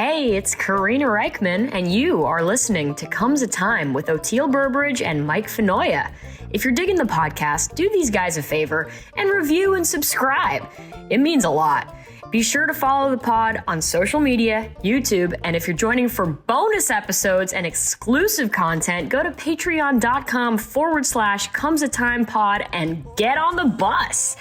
Hey, it's Karina Reichman, and you are listening to Comes a Time with Oteil Burbridge and Mike Fenoya. If you're digging the podcast, do these guys a favor and review and subscribe. It means a lot. Be sure to follow the pod on social media, YouTube, and if you're joining for bonus episodes and exclusive content, go to patreon.com/comesatimepod and get on the bus.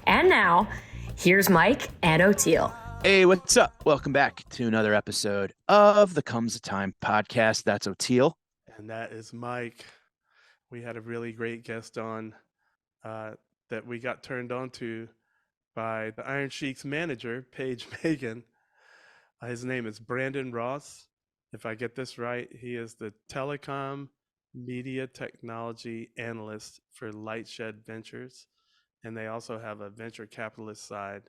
And now, here's Mike and Oteil. Hey, what's up? Welcome back to another episode of the Comes a Time podcast. That's Oteil. And that is Mike. We had a really great guest on that we got turned on to by the Iron Sheik's manager, Paige Megan. His name is Brandon Ross. If I get this right, he is the telecom media technology analyst for Lightshed Ventures. And they also have a venture capitalist side.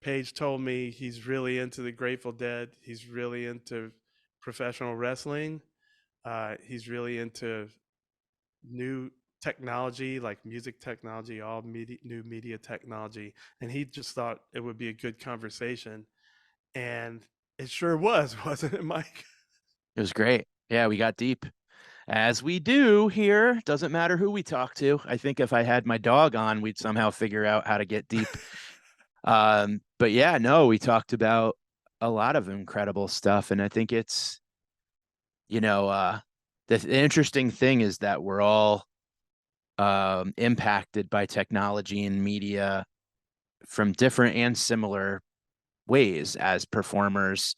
Paige told me he's really into the Grateful Dead. He's really into professional wrestling. He's really into new technology, like music technology, all new media technology. And he just thought it would be a good conversation. And it sure was, wasn't it, Mike? It was great. Yeah, we got deep. As we do here. Doesn't matter who we talk to. I think if I had my dog on, we'd somehow figure out how to get deep. But yeah, no, we talked about a lot of incredible stuff. And I think it's, the interesting thing is that we're all impacted by technology and media from different and similar ways as performers,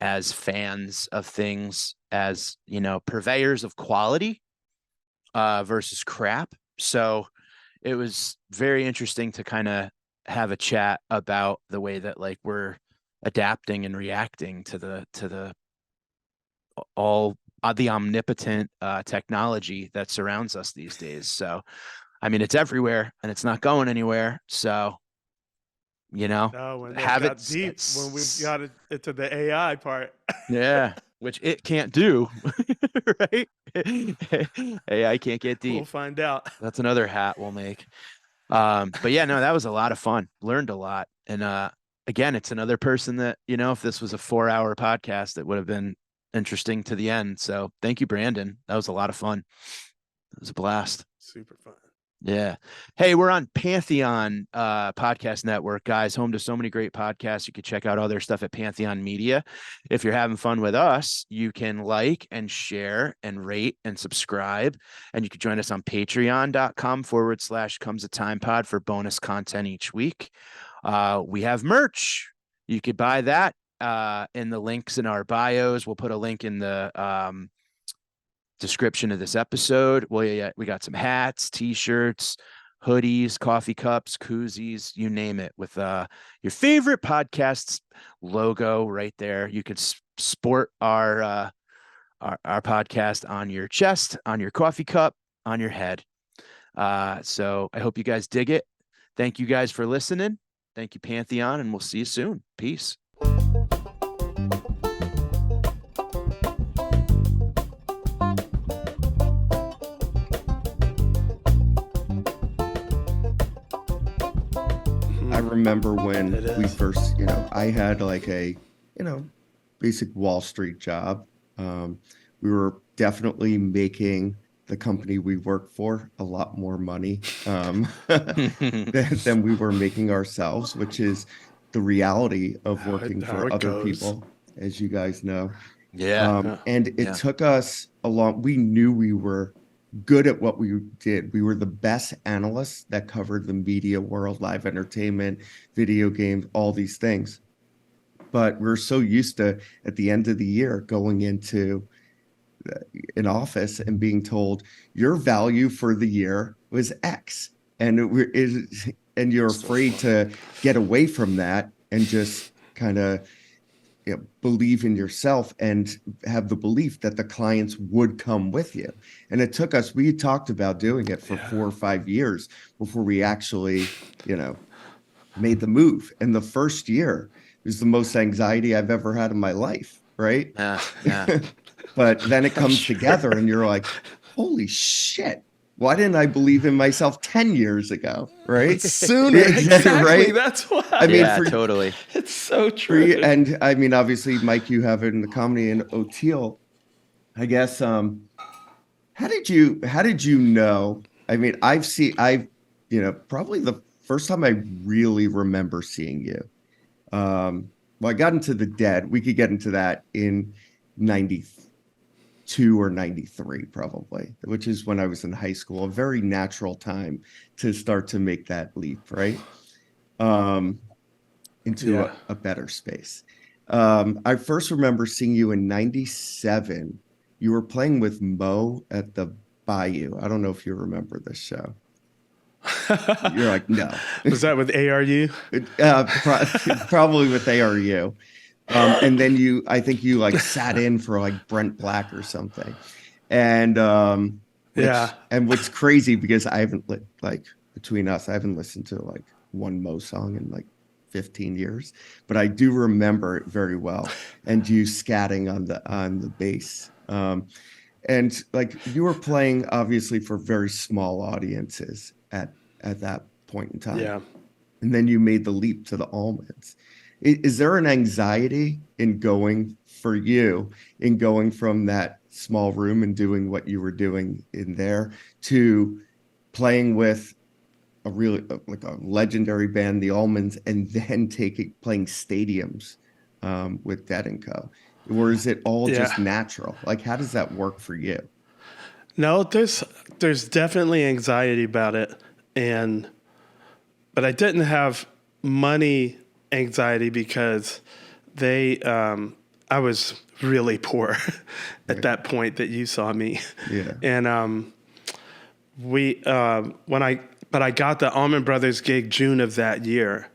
as fans of things, as, purveyors of quality versus crap. So it was very interesting to kind of have a chat about the way that like we're adapting and reacting to the omnipotent technology that surrounds us these days. So, I mean, it's everywhere and it's not going anywhere. So, when have it deep when we got it into the AI part. Yeah, which it can't do, right? AI can't get deep. We'll find out. That's another hat we'll make. But yeah, no, that was a lot of fun. Learned a lot. And again, it's another person that, if this was a 4-hour podcast, it would have been interesting to the end. So thank you, Brandon. That was a lot of fun. It was a blast. Super fun. Yeah. Hey, we're on Pantheon Podcast Network, guys, home to so many great podcasts. You can check out other stuff at Pantheon Media. If you're having fun with us, you can like and share and rate and subscribe. And you can join us on patreon.com/comesatimepod for bonus content each week. We have merch. You could buy that in the links in our bios. We'll put a link in the description of this episode. Well, yeah, we got some hats, t-shirts, hoodies, coffee cups, koozies, you name it, with your favorite podcast's logo right there. You could sport our podcast on your chest, on your coffee cup, on your head. So I hope you guys dig it. Thank you guys for listening. Thank you, Pantheon, and we'll see you soon. Peace. I remember when we first, I had like a, basic Wall Street job. We were definitely making the company we worked for a lot more money than we were making ourselves, which is the reality of working for other people, as you guys know. Yeah. And it took us a long, we knew we were good at what we did. We were the best analysts that covered the media world, live entertainment, video games, all these things. But we're so used to, at the end of the year, going into an office and being told your value for the year was X. And you're afraid to get away from that and just kind of believe in yourself and have the belief that the clients would come with you. And it took us, we talked about doing it for 4 or 5 years before we actually, made the move. And the first year was the most anxiety I've ever had in my life. Right. Yeah. But then it comes together and you're like, holy shit, why didn't I believe in myself 10 years ago? Right? Sooner, Exactly, exactly. right? That's why. I mean, Yeah, totally. It's so for you, true. and I mean, obviously, Mike, you have it in the comedy, and O'Teal, I guess. How did you know? I mean, probably the first time I really remember seeing you. Well, I got into the Dead. We could get into that in 92 or 93, probably, which is when I was in high school, a very natural time to start to make that leap, right? Um, into Yeah. a better space. I first remember seeing you in 97. You were playing with Mo at the Bayou. I don't know if you remember this show. You're like, no. Was that with ARU? Probably with ARU. And then I think you like sat in for like Brent Black or something. And Yeah. and what's crazy, because I haven't between us, I haven't listened to like one Mo song in like 15 years, but I do remember it very well. And you scatting on the bass. And like you were playing obviously for very small audiences at that point in time. Yeah. And then you made the leap to the Almonds. Is there an anxiety in going from that small room and doing what you were doing in there to playing with a really like a legendary band, the Almonds, and then playing stadiums with Dead and Co? Or is it all just natural? Like, how does that work for you? No, there's definitely anxiety about it, but I didn't have money anxiety because I was really poor at that point that you saw me. Yeah. And I got the Allman Brothers gig June of that year,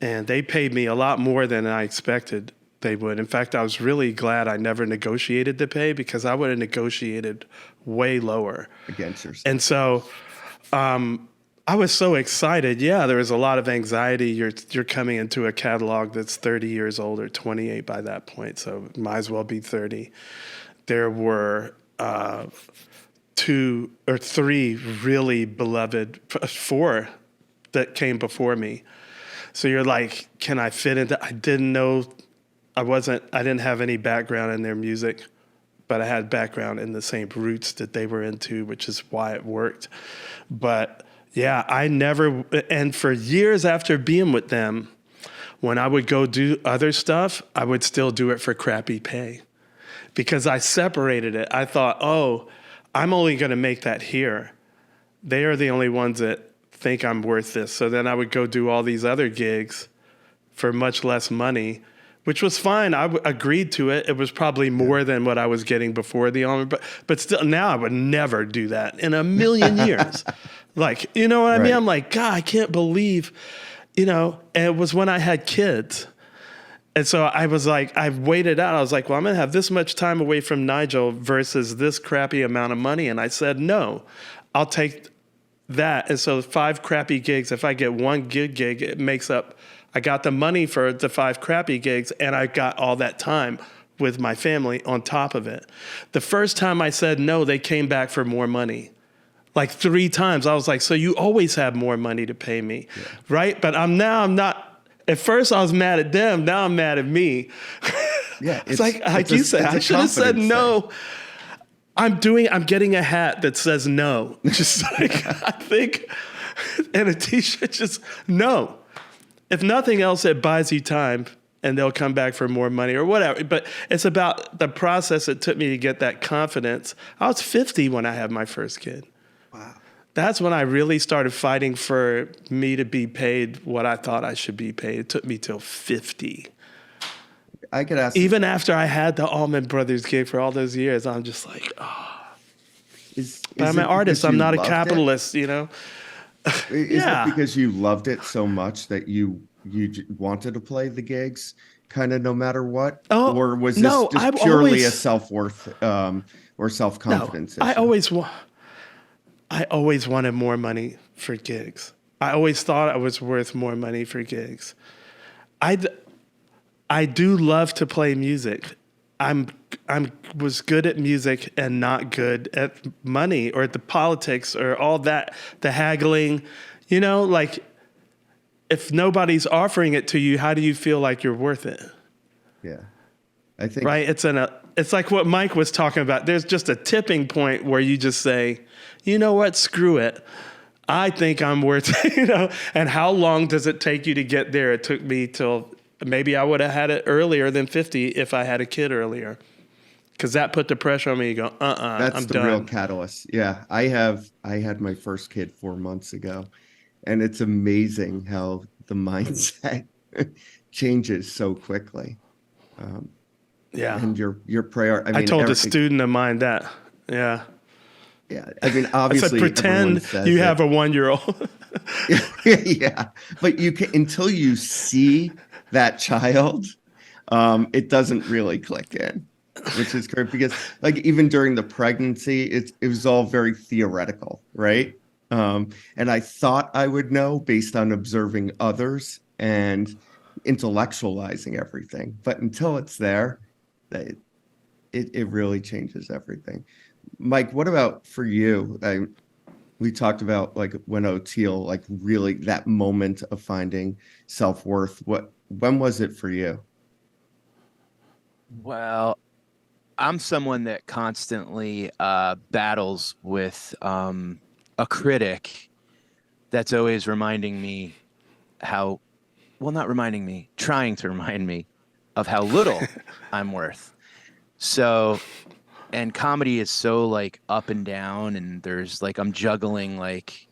and they paid me a lot more than I expected they would. In fact, I was really glad I never negotiated the pay, because I would have negotiated way lower Against yourself. And so I was so excited. Yeah, there was a lot of anxiety. You're coming into a catalog that's 30 years old or 28 by that point, so it might as well be 30. There were 2 or 3 really beloved, 4 that came before me. So you're like, can I fit into? I didn't know. I didn't have any background in their music, but I had background in the same roots that they were into, which is why it worked. But yeah, and for years after being with them, when I would go do other stuff, I would still do it for crappy pay, because I separated it. I thought, oh, I'm only going to make that here. They are the only ones that think I'm worth this. So then I would go do all these other gigs for much less money, which was fine. I agreed to it. It was probably more than what I was getting before the Almond, but still, now I would never do that in a million years. Like, you know what I mean? I'm like, God, I can't believe, and it was when I had kids. And so I was like, I waited out. I was like, well, I'm going to have this much time away from Nigel versus this crappy amount of money. And I said, no, I'll take that. And so 5 crappy gigs, if I get 1 good gig, it makes up, I got the money for the 5 crappy gigs, and I got all that time with my family on top of it. The first time I said no, they came back for more money. Like 3 times. I was like, so you always have more money to pay me, right? But I'm not, at first I was mad at them, now I'm mad at me. Yeah. It's like you said, I should have said no. I'm getting a hat that says no. Just like, I think, and a t-shirt, just no. If nothing else, it buys you time, and they'll come back for more money or whatever. But it's about the process it took me to get that confidence. I was 50 when I had my first kid. Wow. That's when I really started fighting for me to be paid what I thought I should be paid. It took me till 50. I could ask. Even after I had the Allman Brothers gig for all those years, I'm just like, oh. But I'm an artist. I'm not a capitalist, Is it because you loved it so much that you wanted to play the gigs kind of no matter what? Oh, or was this just purely a self-worth or self-confidence issue? I always wanted more money for gigs. I always thought I was worth more money for gigs. I do love to play music. I'm was good at music and not good at money or at the politics or all that, the haggling, like if nobody's offering it to you, how do you feel like you're worth it? Yeah. I think Right. It's like what Mike was talking about. There's just a tipping point where you just say, you know what, screw it. I think I'm worth it, and how long does it take you to get there? It took me till maybe I would have had it earlier than 50 if I had a kid earlier. Because that put the pressure on me. You go, that's I'm the done. real catalyst. Yeah. I had my first kid 4 months ago, and it's amazing how the mindset changes so quickly. Yeah. And your prayer. I I mean, told a student of mine that. Yeah. Yeah. I mean, I said, obviously, pretend you have a 1-year-old. Yeah. But you can, until you see that child, it doesn't really click in, which is great because like even during the pregnancy, it was all very theoretical, right? And I thought I would know based on observing others and intellectualizing everything. But until it's there, it really changes everything. Mike, what about for you? We talked about like when O'Teal, like really that moment of finding self-worth. When was it for you? Well, I'm someone that constantly battles with a critic that's always reminding me trying to remind me of how little I'm worth. So, and comedy is so like up and down, and there's like I'm juggling like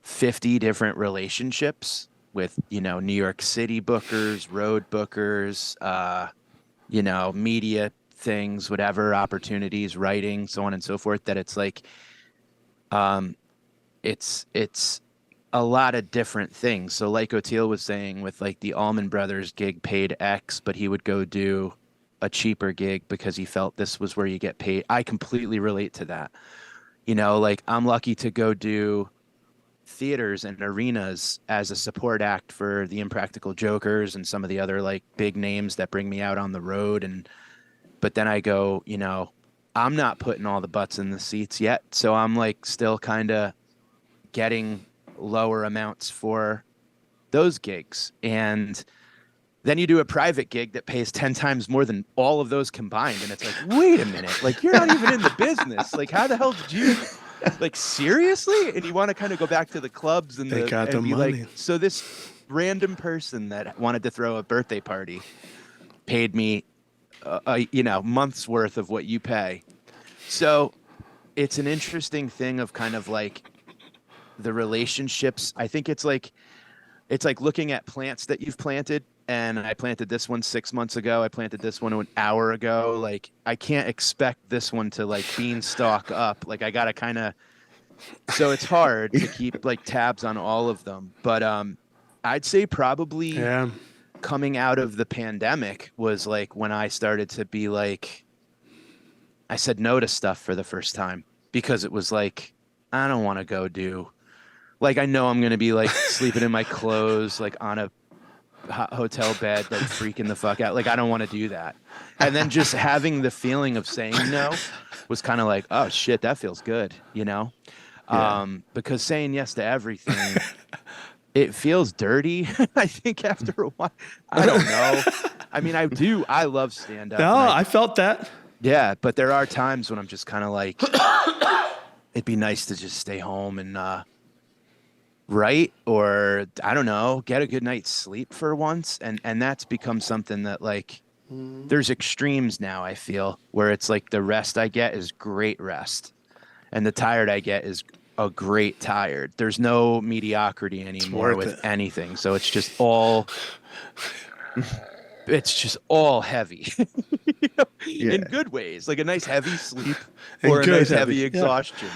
50 different relationships with, New York City bookers, road bookers, media things, whatever, opportunities, writing, so on and so forth, that it's like it's a lot of different things. So like O'Teal was saying with like the Allman Brothers gig paid X, but he would go do a cheaper gig because he felt this was where you get paid. I completely relate to that. Like I'm lucky to go do theaters and arenas as a support act for the Impractical Jokers and some of the other like big names that bring me out on the road. But then I go, I'm not putting all the butts in the seats yet. So I'm like still kind of getting lower amounts for those gigs. And then you do a private gig that pays 10 times more than all of those combined. And it's like, wait a minute, like you're not even in the business. Like, how the hell did you, like, seriously? And you want to kind of go back to the clubs and They got the be money. like, so this random person that wanted to throw a birthday party paid me, months worth of what you pay. So it's an interesting thing of kind of like the relationships. I think it's like looking at plants that you've planted. And I planted this one 6 months ago. I planted this one an hour ago. Like I can't expect this one to like beanstalk up. Like I gotta kind of. So it's hard to keep like tabs on all of them. But I'd say probably coming out of the pandemic was like when I started to be like, I said no to stuff for the first time because it was like I don't want to go do. Like I know I'm gonna be like sleeping in my clothes, like on a hotel bed, like freaking the fuck out. Like I don't want to do that. And then just having the feeling of saying no was kind of like, oh shit, that feels good, because saying yes to everything, it feels dirty. I think after a while, I don't know. I mean, I love stand up. No, I felt that. Yeah, but there are times when I'm just kind of like, it'd be nice to just stay home and write, or I don't know, get a good night's sleep for once. And that's become something that like there's extremes now, I feel, where it's like the rest I get is great rest and the tired I get is a great tired. There's no mediocrity anymore with anything. So it's just all heavy in good ways, like a nice heavy sleep or a nice heavy exhaustion,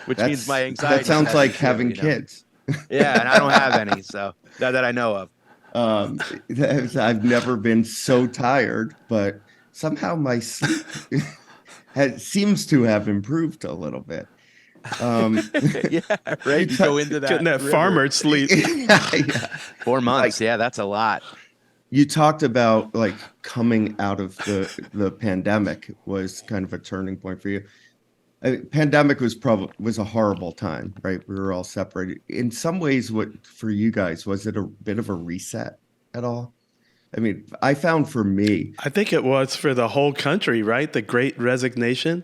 which means my anxiety. That sounds like having kids. Yeah, and I don't have any, so that I know of. I've never been so tired, but somehow my sleep seems to have improved a little bit. Yeah, right. You go into that getting that farmer sleep. Yeah. 4 months. Yeah, that's a lot. You talked about like coming out of the pandemic was kind of a turning point for you. Pandemic was a horrible time, right? We were all separated. In some ways, what for you guys was it a bit of a reset at all? I mean, I found for me, I think it was for the whole country, right? The Great Resignation.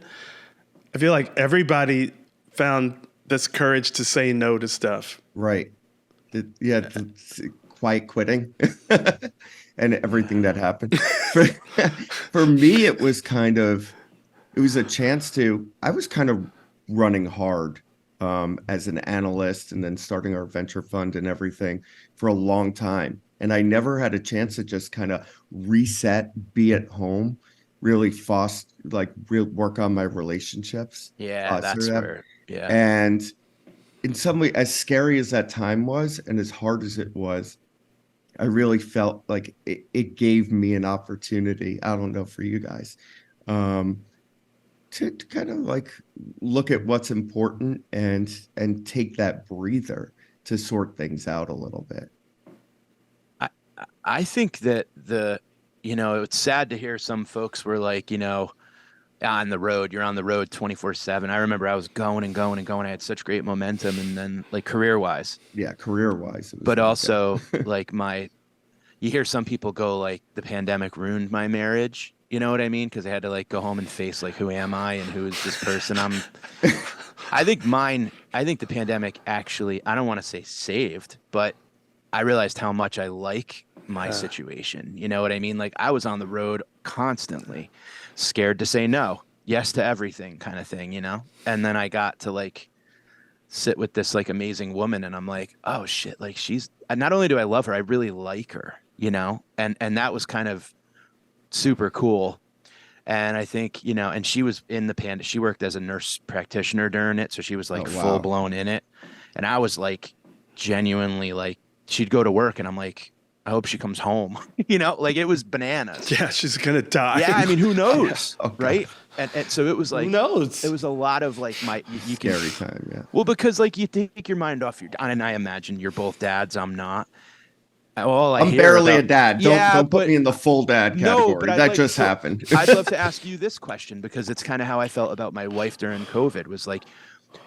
I feel like everybody found this courage to say no to stuff. right? The quiet quitting and everything that happened. For, for me, it was a chance to, I was kind of running hard as an analyst and then starting our venture fund and everything for a long time. And I never had a chance to just kind of reset, be at home, really work on my relationships. Yeah, that's them. where. Yeah. And in some way, as scary as that time was and as hard as it was, I really felt like it gave me an opportunity. I don't know for you guys, to kind of like look at what's important and take that breather to sort things out a little bit. I think that it's sad to hear some folks were like, on the road, you're on the road 24/7. I remember I was going and going and going. I had such great momentum, and then like career wise, But also like you hear some people go like the pandemic ruined my marriage. You know what I mean? Because I had to like go home and face like, who am I and who is this person? I think the pandemic actually, I don't want to say saved, but I realized how much I like my situation. You know what I mean? Like I was on the road constantly, scared to say no, yes to everything kind of thing, And then I got to like sit with this like amazing woman and I'm like, oh shit, like not only do I love her, I really like her, and that was kind of super cool. And I think, and she was in the she worked as a nurse practitioner during it. So she was like full blown in it. And I was like genuinely like, she'd go to work and I'm like, I hope she comes home, like it was bananas. Yeah. She's going to die. Yeah. I mean, who knows? Right. And so it was like, who knows? It was a lot of like you can, scary time. Yeah. Well, because like you take your mind off and I imagine you're both dads. I'm not. I'm barely a dad. Don't put me in the full dad category. No, but that just happened. I'd love to ask you this question because it's kind of how I felt about my wife during COVID was like,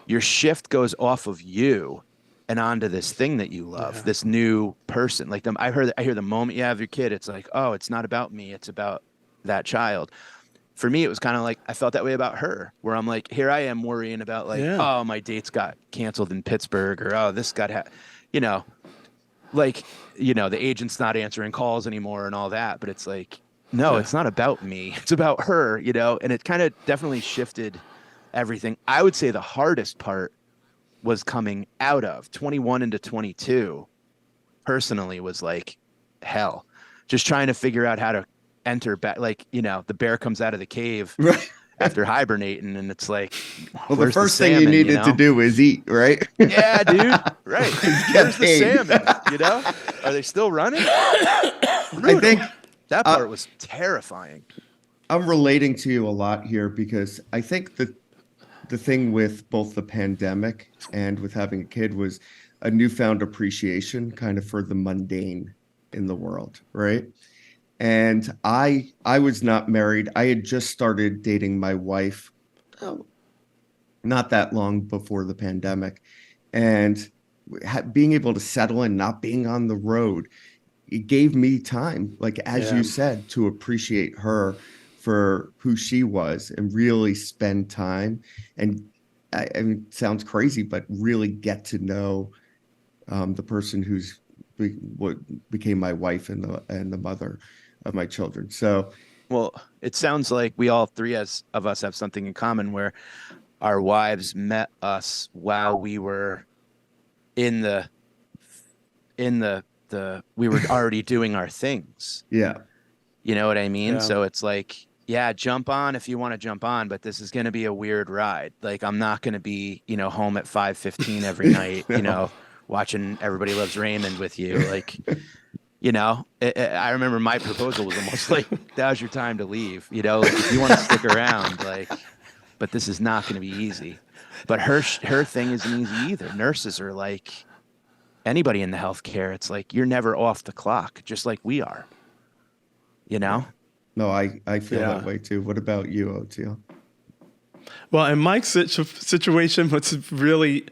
your shift goes off of you and onto this thing that you love, this new person. Like I hear the moment you have your kid, it's like, oh, it's not about me. It's about that child. For me, it was kind of like, I felt that way about her where I'm like, here I am worrying about like, oh, my dates got canceled in Pittsburgh or, oh, this got, like, the agent's not answering calls anymore and all that, but it's like, no, it's not about me. It's about her, and it kind of definitely shifted everything. I would say the hardest part was coming out of 21 into 22 personally was like hell, just trying to figure out how to enter back. Like, the bear comes out of the cave after hibernating and it's like, well, the first thing you needed to do is eat, right? Yeah, dude. Right. Where's the salmon? Are they still running? I think that part was terrifying. I'm relating to you a lot here because I think that the thing with both the pandemic and with having a kid was a newfound appreciation kind of for the mundane in the world, right? And I was not married. I had just started dating my wife not that long before the pandemic. And being able to settle in, not being on the road, it gave me time, like as you said, to appreciate her for who she was and really spend time. And I mean, it sounds crazy, but really get to know the person what became my wife and the mother of my children. So, well, it sounds like we all three of us have something in common where our wives met us while we were in the we were already doing our things. Yeah. You know what I mean? Yeah. So it's like, yeah, jump on if you want to jump on, but this is going to be a weird ride. Like I'm not going to be, home at 5:15 every night, watching Everybody Loves Raymond with you. Like, I remember my proposal was almost like, that was your time to leave, like if you want to stick around, like, but this is not going to be easy. But her thing isn't easy either. Nurses are like anybody in the healthcare. It's like, you're never off the clock, just like we are. you know? No, I feel Yeah. that way too. What about you, Oteil? Well, and Mike's situation was really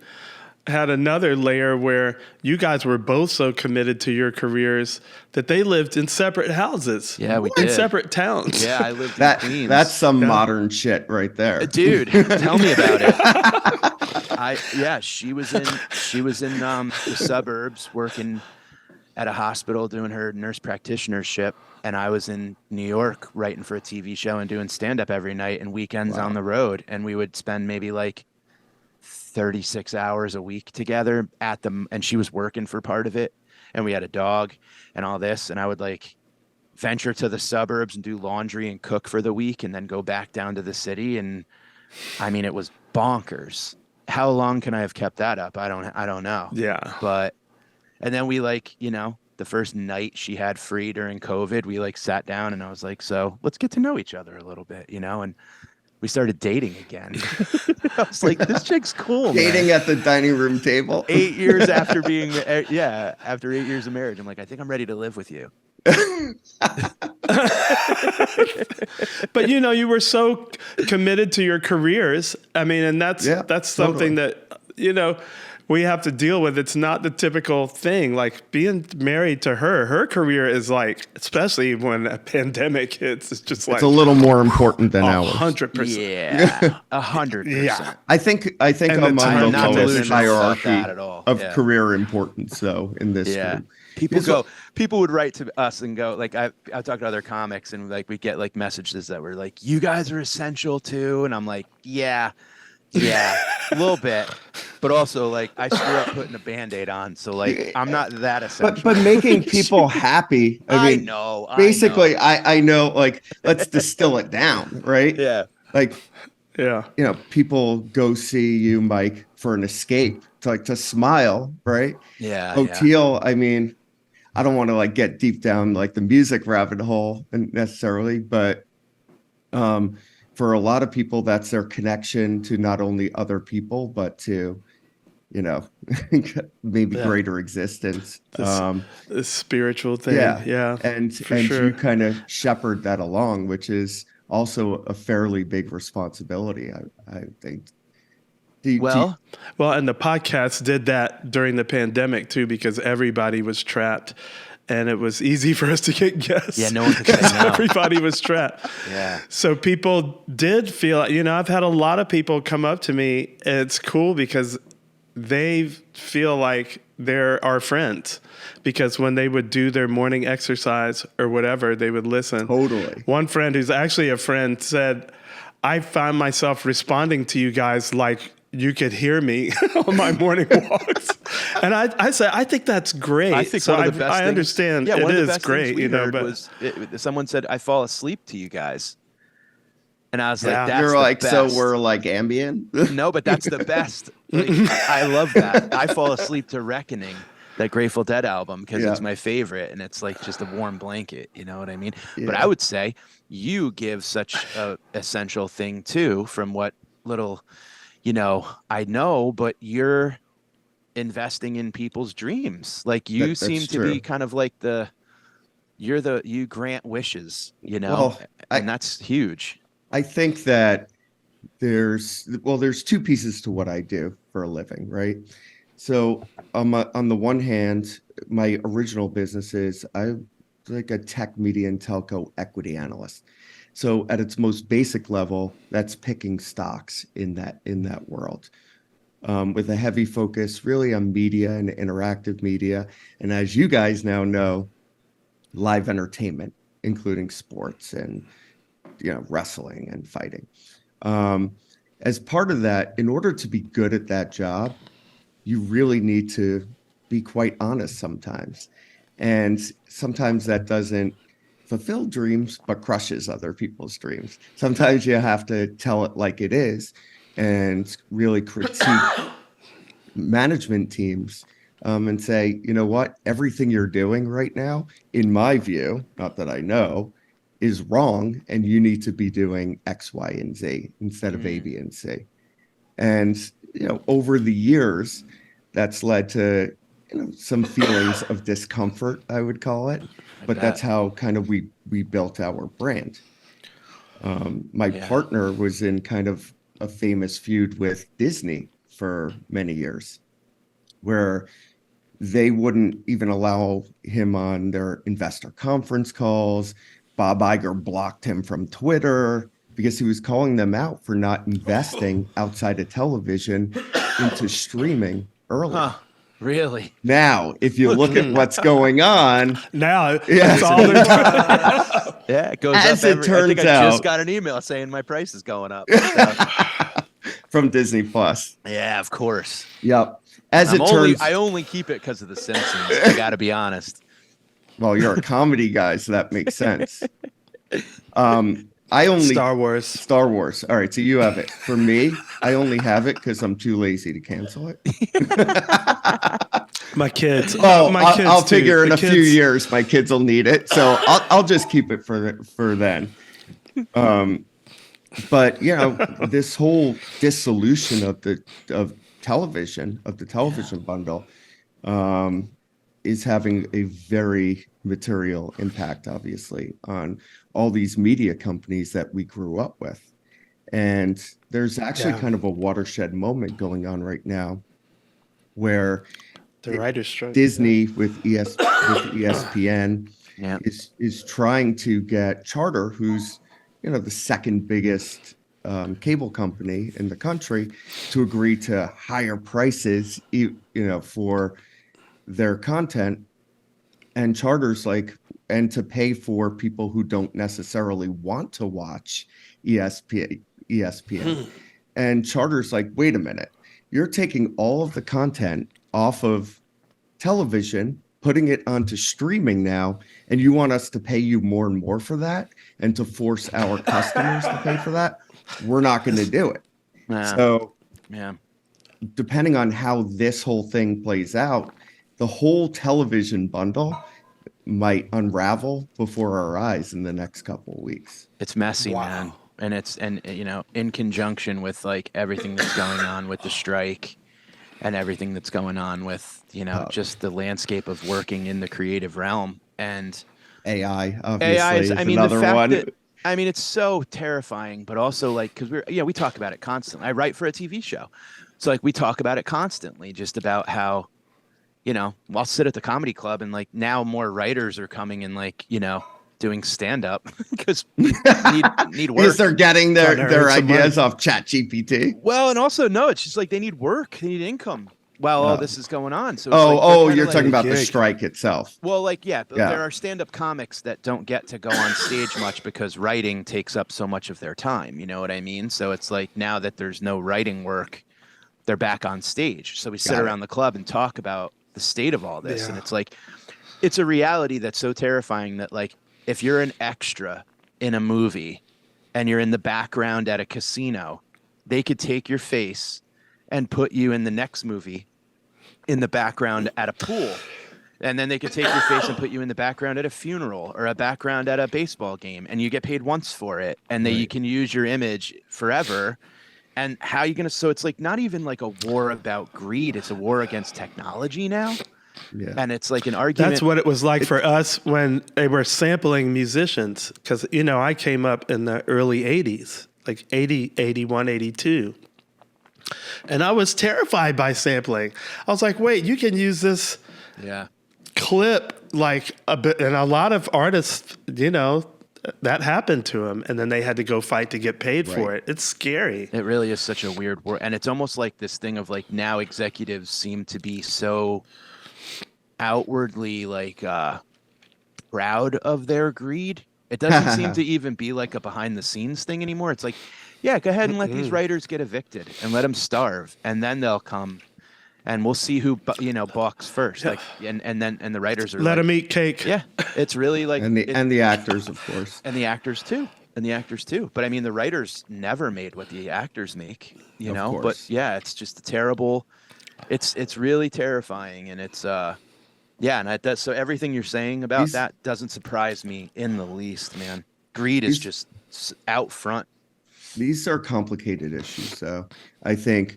had another layer where you guys were both so committed to your careers that they lived in separate houses. Yeah, we in did. separat towns. Yeah, I lived in Queens. That's some Yeah. modern shit right there. Dude, tell me about it. She was in the suburbs working at a hospital doing her nurse practitionership, and I was in New York writing for a TV show and doing stand up every night and weekends on the road, and we would spend maybe like 36 hours a week together and she was working for part of it, and we had a dog and all this, and I would like venture to the suburbs and do laundry and cook for the week and then go back down to the city. And I mean, it was bonkers. How long can I have kept that up? I don't know. Yeah. But, and then we like, the first night she had free during COVID, we like sat down and I was like, so let's get to know each other a little bit, and we started dating again. I was like, this chick's cool, Dating man. at the dining room table. 8 years after after 8 years of marriage, I'm like, I think I'm ready to live with you. But you were so committed to your careers. I mean, and that's something that we have to deal with. It's not the typical thing. Like being married to her career is like, especially when a pandemic hits, it's just like it's a little more important than ours. 100%. Yeah, 100%. Yeah. I think And I'm the on time the not lowest delusional about hierarchy that at all. of Yeah. career importance, though, in this group. People would write to us and go, like, I talk to other comics and like we get like messages that were like, you guys are essential too. And I'm like, yeah, a little bit. But also like I screw up putting a Band-Aid on. So like, I'm not that essential. But making people happy. I mean, know. basically, I know, like, let's distill it down, right? Yeah. Like, Yeah. people go see you, Mike, for an escape, to smile, right? Yeah. Oteil, I mean, I don't want to like get deep down like the music rabbit hole necessarily, but for a lot of people, that's their connection to not only other people, but to, maybe greater existence. This spiritual thing. Yeah. And sure. you kind of shepherd that along, which is also a fairly big responsibility, I think. Well, and the podcast did that during the pandemic too, because everybody was trapped, and it was easy for us to get guests. Yeah, no one could say no. Everybody was trapped. Yeah. So people did feel, I've had a lot of people come up to me, and it's cool because they feel like they're our friends, because when they would do their morning exercise or whatever, they would listen. Totally. One friend who's actually a friend said, I found myself responding to you guys like you could hear me on my morning walks. And I said, I think that's great. I think so one of the best I things, understand one it of the is best great, things we heard but was someone said, I fall asleep to you guys. And I was like, that's you're the like, best. so we're like Ambien? No, but that's the best. Like, I love that. I fall asleep to Reckoning, that Grateful Dead album, because it's my favorite, and it's like just a warm blanket. You know what I mean? Yeah. But I would say you give such a essential thing too, from what little, I know, but you're investing in people's dreams. Like you seem to be kind of like you grant wishes, Well, and that's huge. I think that there's two pieces to what I do for a living, right? So on the one hand, my original business is I'm like a tech, media, and telco equity analyst. So at its most basic level, that's picking stocks in that world, with a heavy focus really on media and interactive media. And as you guys now know, live entertainment, including sports and wrestling and fighting. As part of that, in order to be good at that job, you really need to be quite honest sometimes. And sometimes that doesn't fulfill dreams, but crushes other people's dreams. Sometimes you have to tell it like it is and really critique management teams and say, you know what, everything you're doing right now, in my view, not that I know, is wrong, and you need to be doing X, Y, and Z instead of A, B, and C. And, over the years, that's led to, some feelings of discomfort, I would call it. But that's how kind of we we built our brand. My partner was in kind of a famous feud with Disney for many years, where they wouldn't even allow him on their investor conference calls. Bob Iger blocked him from Twitter because he was calling them out for not investing outside of television into streaming early. Huh. Really? Now, if you look at what's going on, Now that's all they're doing. Yeah, it goes As up. it turns I think I just out- got an email saying my price is going up. So, from Disney Plus. yeah, of course. Yep. As it turns, I only keep it because of The Simpsons. I got to be honest. well, you're a comedy guy, so that makes sense. I only Star Wars. Star Wars. All right, so you have it. For me, I only have it because I'm too lazy to cancel it. My kids. Oh, my kids I'll too. figure in The a few kids- years my kids will need it, so I'll just keep it for then. But you know, this whole dissolution of the television bundle is having a very material impact, obviously, on all these media companies that we grew up with. And there's actually Yeah. kind of a watershed moment going on right now where The writer's strike. Disney with ESPN Yeah. is trying to get Charter, who's the second biggest cable company in the country, to agree to higher prices, for their content. And Charter's like, and to pay for people who don't necessarily want to watch ESPN. And Charter's like, wait a minute, you're taking all of the content off of television, putting it onto streaming now, and you want us to pay you more and more for that and to force our customers to pay for that? We're not going to do it. Yeah. So Yeah. depending on how this whole thing plays out, the whole television bundle might unravel before our eyes in the next couple of weeks. It's messy, Wow. man. And in conjunction with like everything that's going on with the strike and everything that's going on with, just the landscape of working in the creative realm. And AI, obviously, is the another fact one. that, it's so terrifying, but also like, cause we talk about it constantly. I write for a TV show. So like we talk about it constantly, just about how, I'll sit at the comedy club and like now more writers are coming and like, doing stand up because we need work. Because they're getting their Trying to earn some ideas off ChatGPT. Well, and also no, it's just like they need work, they need income while all this is going on. So it's You're like, talking about the gig. strike itself. well, like yeah, Yeah. there are stand-up comics that don't get to go on stage much because writing takes up so much of their time. You know what I mean? So it's like now that there's no writing work, they're back on stage. So we sit Got it. around the club and talk about the state of all this, and Yeah. it's like it's a reality that's so terrifying that like if you're an extra in a movie and you're in the background at a casino, they could take your face and put you in the next movie in the background at a pool. And then they could take your face and put you in the background at a funeral or a background at a baseball game, and you get paid once for it. And then you can use your image forever. And how are you going to, so it's like not even like a war about greed. It's a war against technology now. Yeah. And it's like an argument. That's what it was like for us when they were sampling musicians. Because, I came up in the early 80s, like 80, 81, 82. And I was terrified by sampling. I was like, wait, you can use this Yeah. clip like a bit. And a lot of artists, that happened to them. And then they had to go fight to get paid for Right. it. It's scary. It really is such a weird war. And it's almost like this thing of like now executives seem to be so outwardly like proud of their greed. It doesn't seem to even be like a behind the scenes thing anymore. It's like, yeah, go ahead and let these writers get evicted and let them starve, and then they'll come and we'll see who balks first. Like and the writers are Let like, them eat cake. yeah, it's really like And the actors, of course. and the actors too. But I mean, the writers never made what the actors make, Of But course. yeah, it's just a terrible. It's really terrifying, and it's and that does. So everything you're saying about These- that doesn't surprise me in the least, man. Greed is These- just out front. These are complicated issues. So I think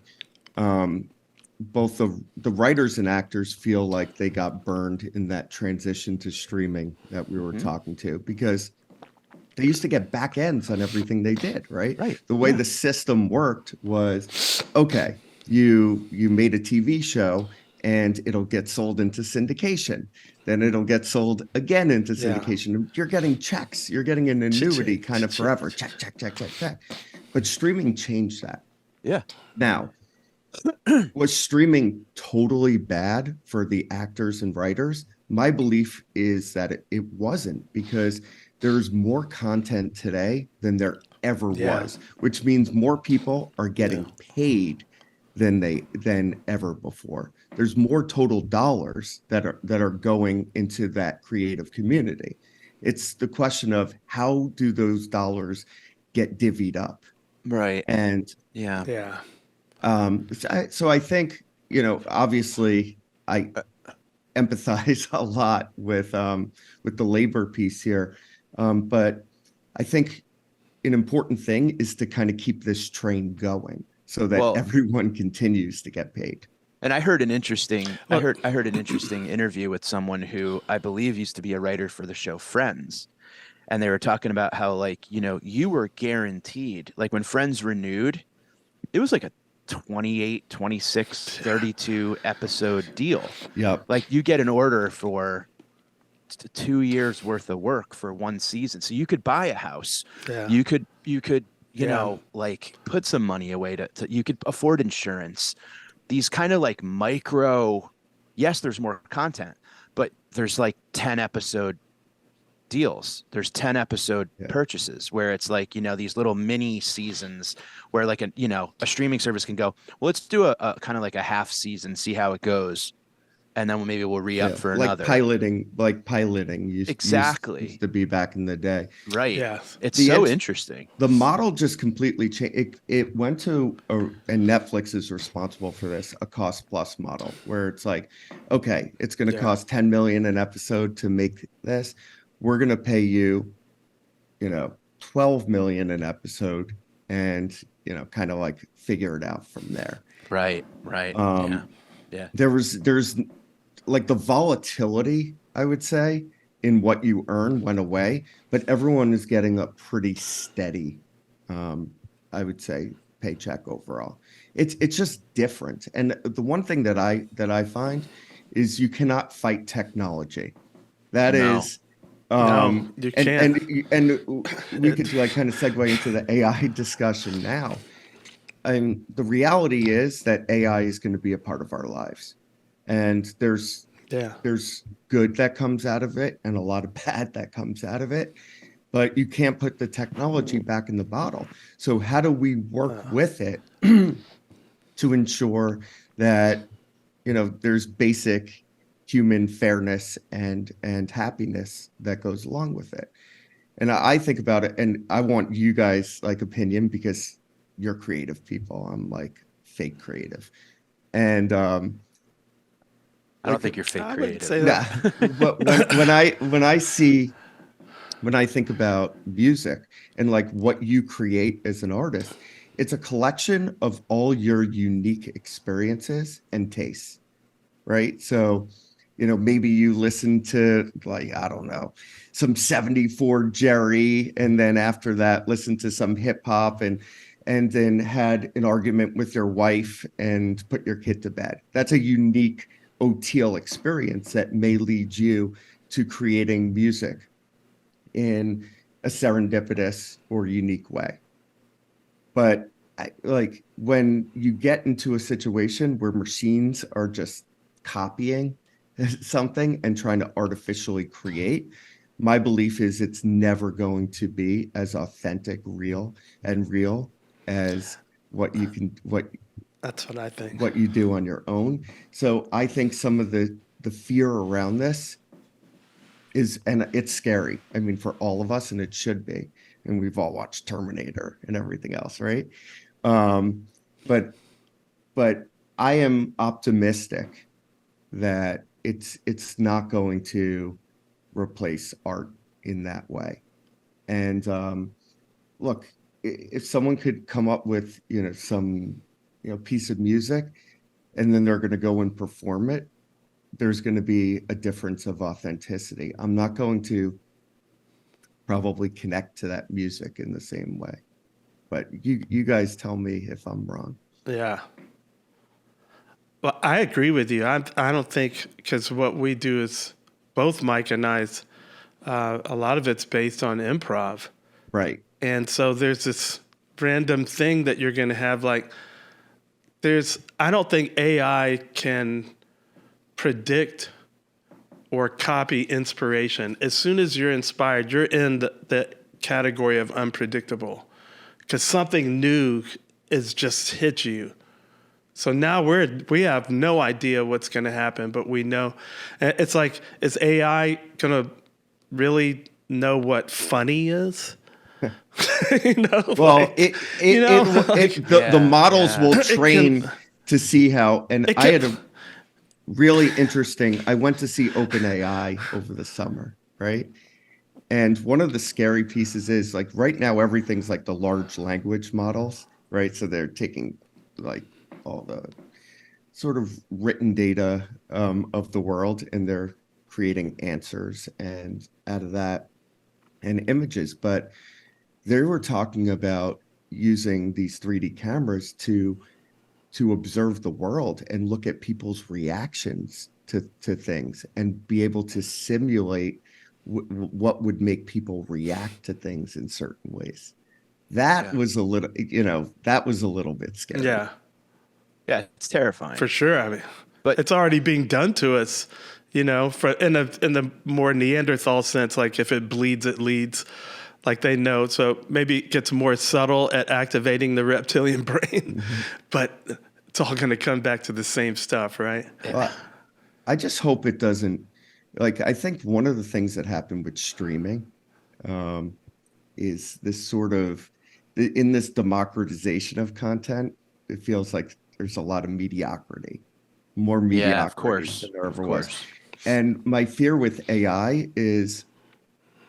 both the writers and actors feel like they got burned in that transition to streaming that we were talking to, because they used to get back ends on everything they did, right? Right. The way Yeah. the system worked was, okay, you made a TV show and it'll get sold into syndication. Then it'll get sold again into Yeah. syndication. You're getting checks. You're getting an annuity Cha-ching, kind of cha-ching, forever. Check, check, check, check, check. But streaming changed that. Yeah. Now, was streaming totally bad for the actors and writers? My belief is that it wasn't, because there's more content today than there ever Yeah. was, which means more people are getting paid than ever before. There's more total dollars that are going into that creative community. It's the question of how do those dollars get divvied up? Right. And Yeah. Yeah. so I think, obviously I empathize a lot with the labor piece here. But I think an important thing is to kind of keep this train going so that Well- everyone continues to get paid. And I heard an interesting Look- I heard an interesting interview with someone who I believe used to be a writer for the show Friends. And they were talking about how, like, you were guaranteed, like when Friends renewed, it was like a 28, 26, 32 episode deal. Yep. Like you get an order for 2 years worth of work for one season. So you could buy a house. Yeah. You could, Yeah. like put some money away to you could afford insurance. These kind of like micro, yes, there's more content, but there's like 10 episode deals. There's 10 episode purchases where it's like, these little mini seasons where like a streaming service can go, well, let's do a kind of like a half season, see how it goes. And then maybe we'll re-up for like another. piloting Exactly. used to be back in the day. Right. Yeah. It's The so int- interesting. The model just completely changed. It went to, and Netflix is responsible for this, a cost plus model, where it's like, okay, it's going to Yeah. cost 10 million an episode to make this. We're going to pay you, 12 million an episode, and kind of like figure it out from there. Right. Right. Yeah. There's like the volatility, I would say, in what you earn went away, but everyone is getting a pretty steady, I would say, paycheck overall. It's just different. And the one thing that I find is you cannot fight technology. That No. is, No, you can't. and we could like kind of segue into the AI discussion now. And the reality is that AI is going to be a part of our lives, and there's good that comes out of it and a lot of bad that comes out of it, but you can't put the technology back in the bottle. So how do we work with it to ensure that there's basic human fairness and happiness that goes along with it? And I think about it, and I want you guys like opinion, because you're creative people. I'm like fake creative, and I don't think you're fake I creative. wouldn't say that. But when I think about music and like what you create as an artist, it's a collection of all your unique experiences and tastes, right? So, maybe you listen to, like, I don't know, some 74 Jerry, and then after that, listen to some hip hop, and then had an argument with your wife and put your kid to bed. That's a unique OTL experience that may lead you to creating music in a serendipitous or unique way. But like when you get into a situation where machines are just copying something and trying to artificially create, my belief is it's never going to be as authentic, real as That's what I think. what you do on your own. So I think some of the fear around this is, and it's scary. I mean, for all of us, and it should be. And we've all watched Terminator and everything else, right? But I am optimistic that it's not going to replace art in that way. And look, if someone could come up with some piece of music, and then they're going to go and perform it, there's going to be a difference of authenticity. I'm not going to probably connect to that music in the same way. But you guys tell me if I'm wrong. Yeah. Well, I agree with you. I don't think, because what we do is, both Mike and I's, a lot of it's based on improv. Right. And so there's this random thing that you're going to have, like, I don't think AI can predict or copy inspiration. As soon as you're inspired, you're in the category of unpredictable, because something new is just hit you. So now we have no idea what's going to happen, but we know. It's like, is AI going to really know what funny is? Well, the models will train to see how. And I had a really interesting. I went to see OpenAI over the summer, right? And one of the scary pieces is, like, right now everything's like the large language models, right? So they're taking like all the sort of written data of the world, and they're creating answers and out of that and images. But they were talking about using these 3D cameras to observe the world and look at people's reactions to things and be able to simulate what would make people react to things in certain ways. That was a little, that was a little bit scary. Yeah. Yeah, it's terrifying. For sure. I mean, but it's already being done to us, in the more Neanderthal sense, like, if it bleeds, it leads, like, they know. So maybe it gets more subtle at activating the reptilian brain, but it's all going to come back to the same stuff, right? Well, I just hope it doesn't. Like, I think one of the things that happened with streaming is this sort of, in this democratization of content, it feels like there's a lot of mediocrity, more mediocrity than there ever was. And my fear with AI is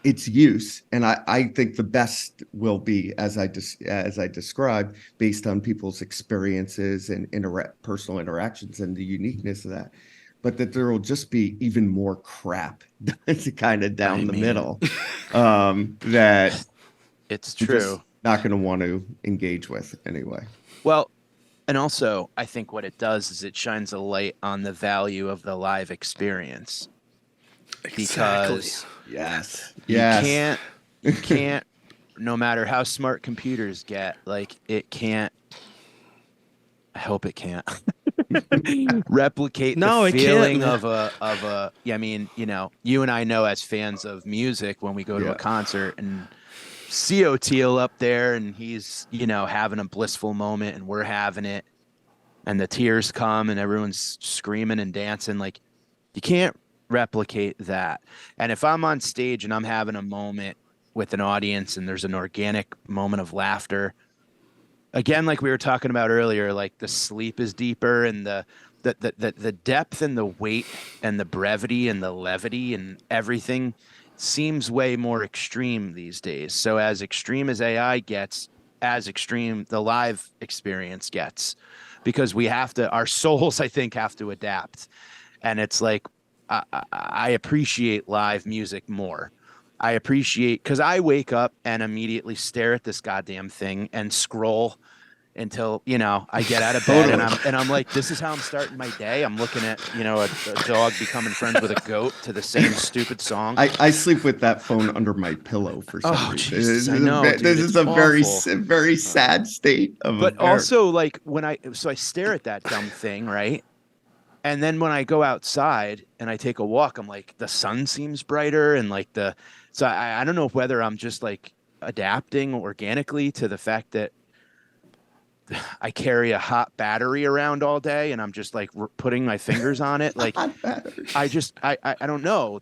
its use, and I think the best will be, as I described, based on people's experiences and personal interactions and the uniqueness of that. But that there will just be even more crap kind of down the middle that it's true. Not going to want to engage with anyway. Well, and also, I think what it does is it shines a light on the value of the live experience. Exactly. Because you can't, no matter how smart computers get, like, it can't, I hope it can't replicate the feeling of a, I mean, you and I know, as fans of music, when we go to a concert and see O'Teal up there and he's, having a blissful moment and we're having it, and the tears come and everyone's screaming and dancing, like, you can't replicate that. And if I'm on stage and I'm having a moment with an audience and there's an organic moment of laughter, again, like we were talking about earlier, like, the sleep is deeper, and the depth and the weight and the brevity and the levity and everything seems way more extreme these days. So as extreme as AI gets, as extreme the live experience gets, because we have to, our souls, I think, have to adapt. And it's like, I appreciate live music more. I appreciate, because I wake up and immediately stare at this goddamn thing and scroll until, I get out of bed and I'm like, this is how I'm starting my day. I'm looking at, a dog becoming friends with a goat to the same stupid song. I sleep with that phone under my pillow for some reason. Jesus, I know, dude, this is a awful. very sad state of But affairs. also, like, I stare at that dumb thing, right? And then when I go outside and I take a walk, I'm like, the sun seems brighter, and like so I don't know whether I'm just like adapting organically to the fact that I carry a hot battery around all day and I'm just like putting my fingers on it. Like, I don't know.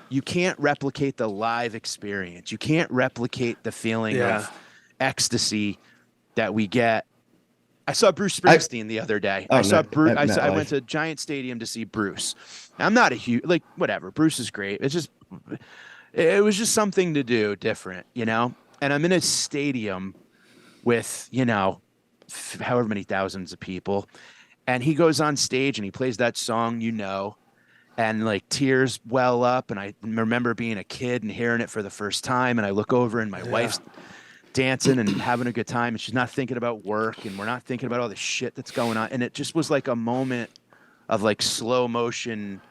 You can't replicate the live experience. You can't replicate the feeling of ecstasy that we get. I saw Bruce Springsteen the other day. I went to Giant Stadium to see Bruce. I'm not a huge, like, whatever. Bruce is great. It was just something to do different, And I'm in a stadium with, however many thousands of people. And he goes on stage and he plays that song, and like tears well up. And I remember being a kid and hearing it for the first time. And I look over and my wife's dancing and having a good time, and she's not thinking about work, and we're not thinking about all the shit that's going on. And it just was like a moment of like slow motion,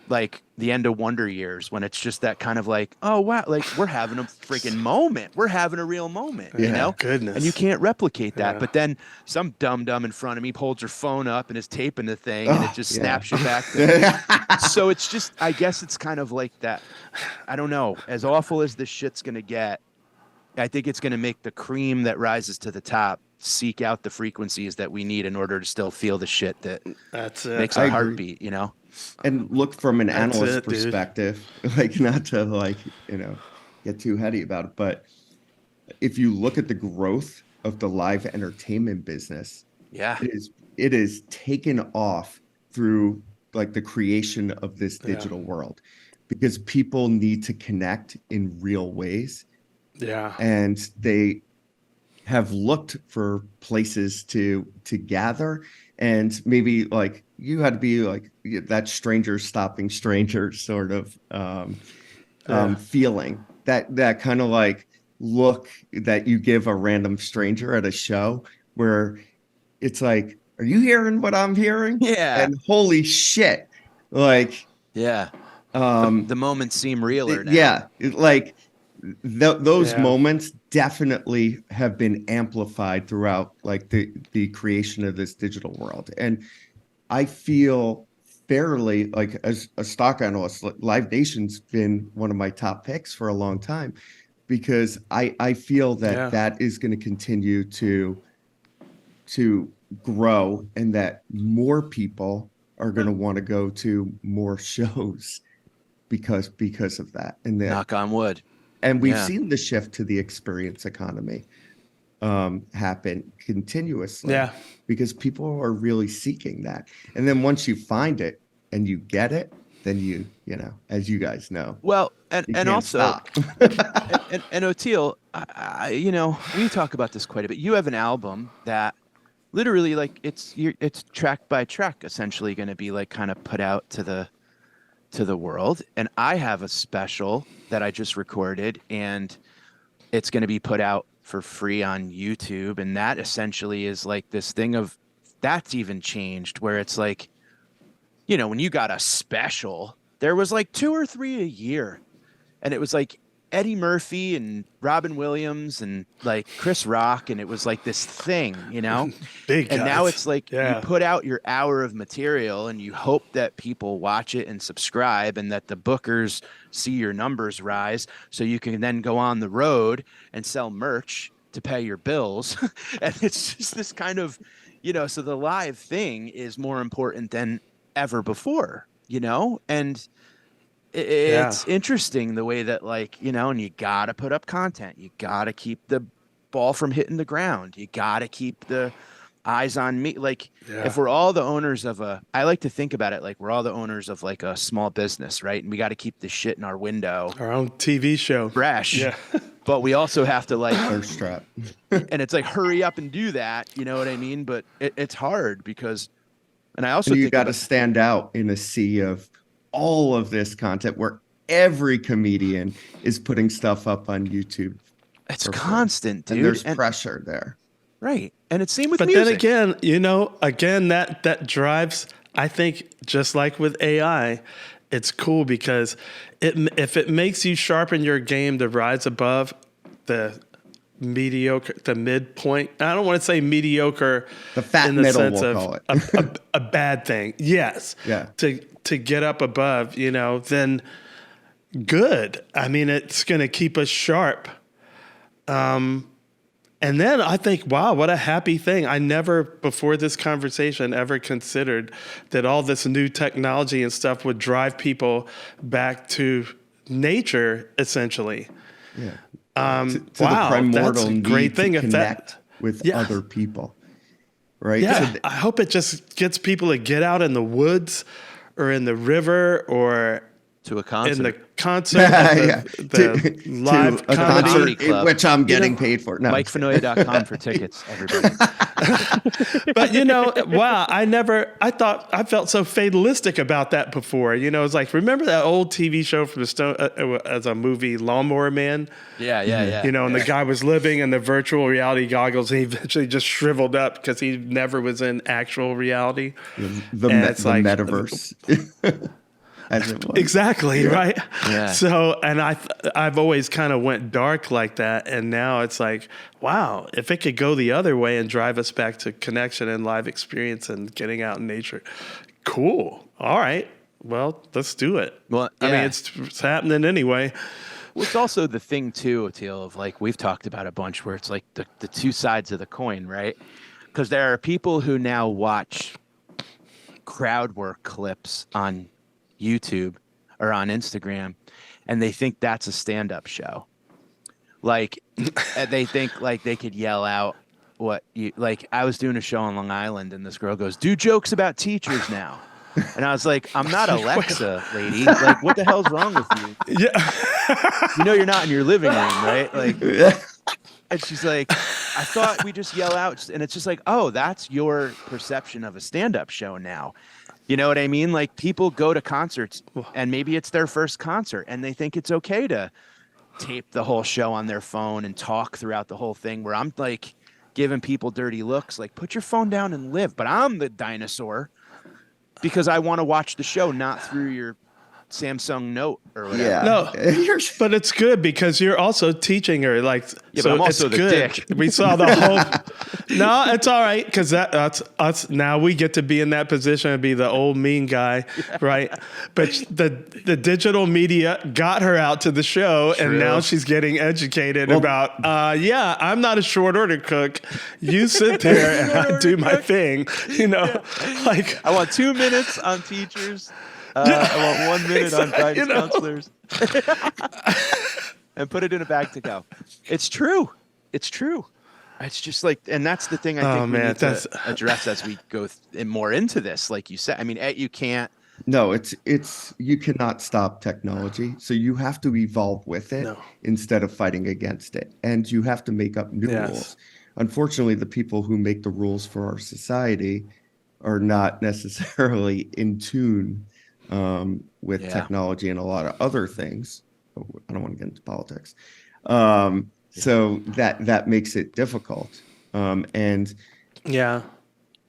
like the end of Wonder Years, when it's just that kind of like, oh wow, like we're having a freaking moment, we're having a real moment, you know. Goodness. And you can't replicate that. But then some dumb in front of me holds her phone up and is taping the thing, and it just snaps you back to so it's just, I guess it's kind of like that. I don't know, as awful as this shit's gonna get, I think it's going to make the cream that rises to the top seek out the frequencies that we need in order to still feel the shit that makes our heart beat, you know? And look from an analyst perspective, like not to like, you know, get too heady about it, but if you look at the growth of the live entertainment business, it is taken off through like the creation of this digital world, because people need to connect in real ways. Yeah. And they have looked for places to gather, and maybe like you had to be like that stranger stopping strangers sort of feeling, that kind of like look that you give a random stranger at a show, where it's like, are you hearing what I'm hearing? Yeah. And holy shit, like the moments seem realer now. Yeah, like those moments definitely have been amplified throughout like the creation of this digital world. And I feel fairly like, as a stock analyst, Live Nation's been one of my top picks for a long time, because I feel that that is going to continue to grow, and that more people are going to want to go to more shows because of that. And that, knock on wood. And we've seen the shift to the experience economy happen continuously, because people are really seeking that. And then once you find it and you get it, then you know, as you guys know, well, and also, and Oteil, you know, we talk about this quite a bit. You have an album that literally, like, it's track by track, essentially going to be like kind of put out to the world. And I have a special that I just recorded, and it's going to be put out for free on YouTube. And that essentially is like this thing of, that's even changed, where it's like, you know, when you got a special, there was like 2 or 3 a year, and it was like Eddie Murphy and Robin Williams and like Chris Rock, and it was like this thing, you know. Big guys. And now it's like you put out your hour of material, and you hope that people watch it and subscribe, and that the bookers see your numbers rise, so you can then go on the road and sell merch to pay your bills. And it's just this kind of, you know, so the live thing is more important than ever before, you know. And it's interesting the way that, like, you know, and you got to put up content. You got to keep the ball from hitting the ground. You got to keep the eyes on me. Like, if we're all the owners of I like to think about it like we're all the owners of like a small business, right? And we got to keep the shit in our window, our own TV show, fresh. Yeah. But we also have to like thirst trap. And it's like, hurry up and do that. You know what I mean? But it's hard because, and I also you got to stand out in a sea of all of this content, where every comedian is putting stuff up on YouTube. It's constant, dude. And there's pressure there. Right. And it's same with music. But then again, you know, that drives, I think, just like with AI, it's cool because if it makes you sharpen your game to rise above the mediocre, the midpoint. I don't want to say mediocre, the fat in the middle, sense we'll of call it. a bad thing. Yes. Yeah. To get up above, you know, then good. I mean, it's going to keep us sharp. And then I think, wow, what a happy thing. I never, before this conversation, ever considered that all this new technology and stuff would drive people back to nature, essentially. Yeah. Wow, the primordial that's a great thing. To connect with other people, right? Yeah, I hope it just gets people to get out in the woods or in the river or To a in concert. the concert, at Yeah. the live a comedy. concert club. which I'm getting paid for. No, MikeFenoya.com for tickets, everybody. But wow, I thought I felt so fatalistic about that before. It's like, remember that old TV show from the Stone as a movie, Lawnmower Man? Yeah. And the guy was living in the virtual reality goggles, and he eventually just shriveled up because he never was in actual reality. the metaverse. As it was. Exactly, right? Yeah. So, and I've always kind of went dark like that, and now it's like, wow, if it could go the other way and drive us back to connection and live experience and getting out in nature, cool. All right, well, let's do it. Well, I mean, yeah. it's happening anyway. Well, it's also the thing too, Teal, of like we've talked about a bunch where it's like the two sides of the coin, right? Because there are people who now watch crowd work clips on YouTube or on Instagram, and they think that's a stand-up show. Like they think like they could yell out what you like. I was doing a show on Long Island, and this girl goes, "Do jokes about teachers now." And I was like, "I'm not Alexa, lady. Like, what the hell's wrong with you? Yeah. You're not in your living room, right?" Like, and she's like, "I thought we just yell out," and it's just like, "Oh, that's your perception of a stand-up show now." You know what I mean? Like, people go to concerts, and maybe it's their first concert, and they think it's okay to tape the whole show on their phone and talk throughout the whole thing, where I'm like giving people dirty looks, like, put your phone down and live. But I'm the dinosaur because I want to watch the show, not through your Samsung Note or whatever. Yeah. No, but it's good because you're also teaching her. Like, Yeah, so but I'm also it's the good. dick. We saw the whole. No, it's all right because that's us. Now we get to be in that position and be the old mean guy, right? But the digital media got her out to the show, and now she's getting educated about. Yeah, I'm not a short order cook. You sit there and I do my thing. Like I want 2 minutes on teachers. I want 1 minute on guidance counselors. And put it in a bag to go. It's true. It's true. It's just like, and that's the thing I think we need to address as we go more into this. Like you said, I mean, you can't. No, it's you cannot stop technology. So you have to evolve with it instead of fighting against it. And you have to make up new rules. Unfortunately, the people who make the rules for our society are not necessarily in tune with technology and a lot of other things. I don't want to get into politics. So that makes it difficult.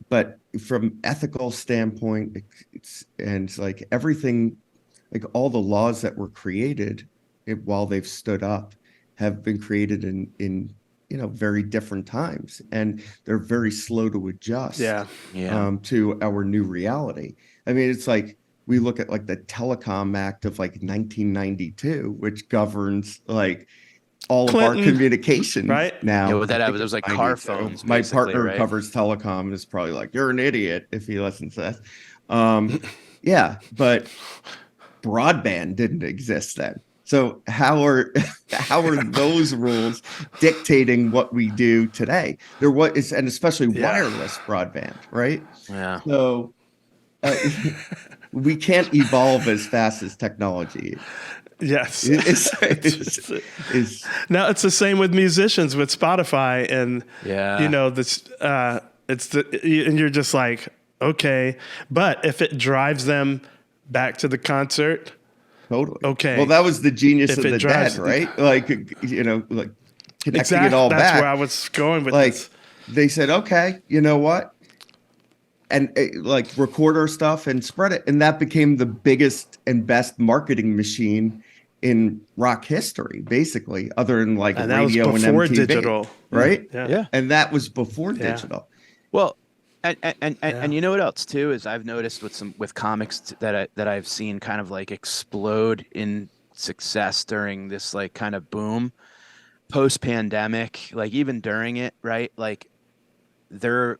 But from ethical standpoint, it's like everything, like all the laws that were created while they've stood up have been created in very different times, and they're very slow to adjust to our new reality. I mean, it's like we look at like the Telecom Act of like 1992, which governs like all of our communications now. Yeah, there was like car phones. My partner who covers telecom is probably like, you're an idiot if he listens to that. Yeah, but broadband didn't exist then. So how are those rules dictating what we do today? And especially wireless broadband, right? Yeah. So we can't evolve as fast as technology. Yes. Now it's the same with musicians with Spotify, and this and you're just like, okay, but if it drives them back to the concert, totally. Okay. Well, that was the genius of the Dead, right? Like like connecting it all back. That's where I was going with this. They said, okay, you know what? And like record our stuff and spread it. And that became the biggest and best marketing machine in rock history, basically, other than like radio and MTV, digital, right? Yeah. And that was before digital. Well, and you know what else too is I've noticed with comics that I've seen kind of like explode in success during this like kind of boom post pandemic, like even during it, right? Like their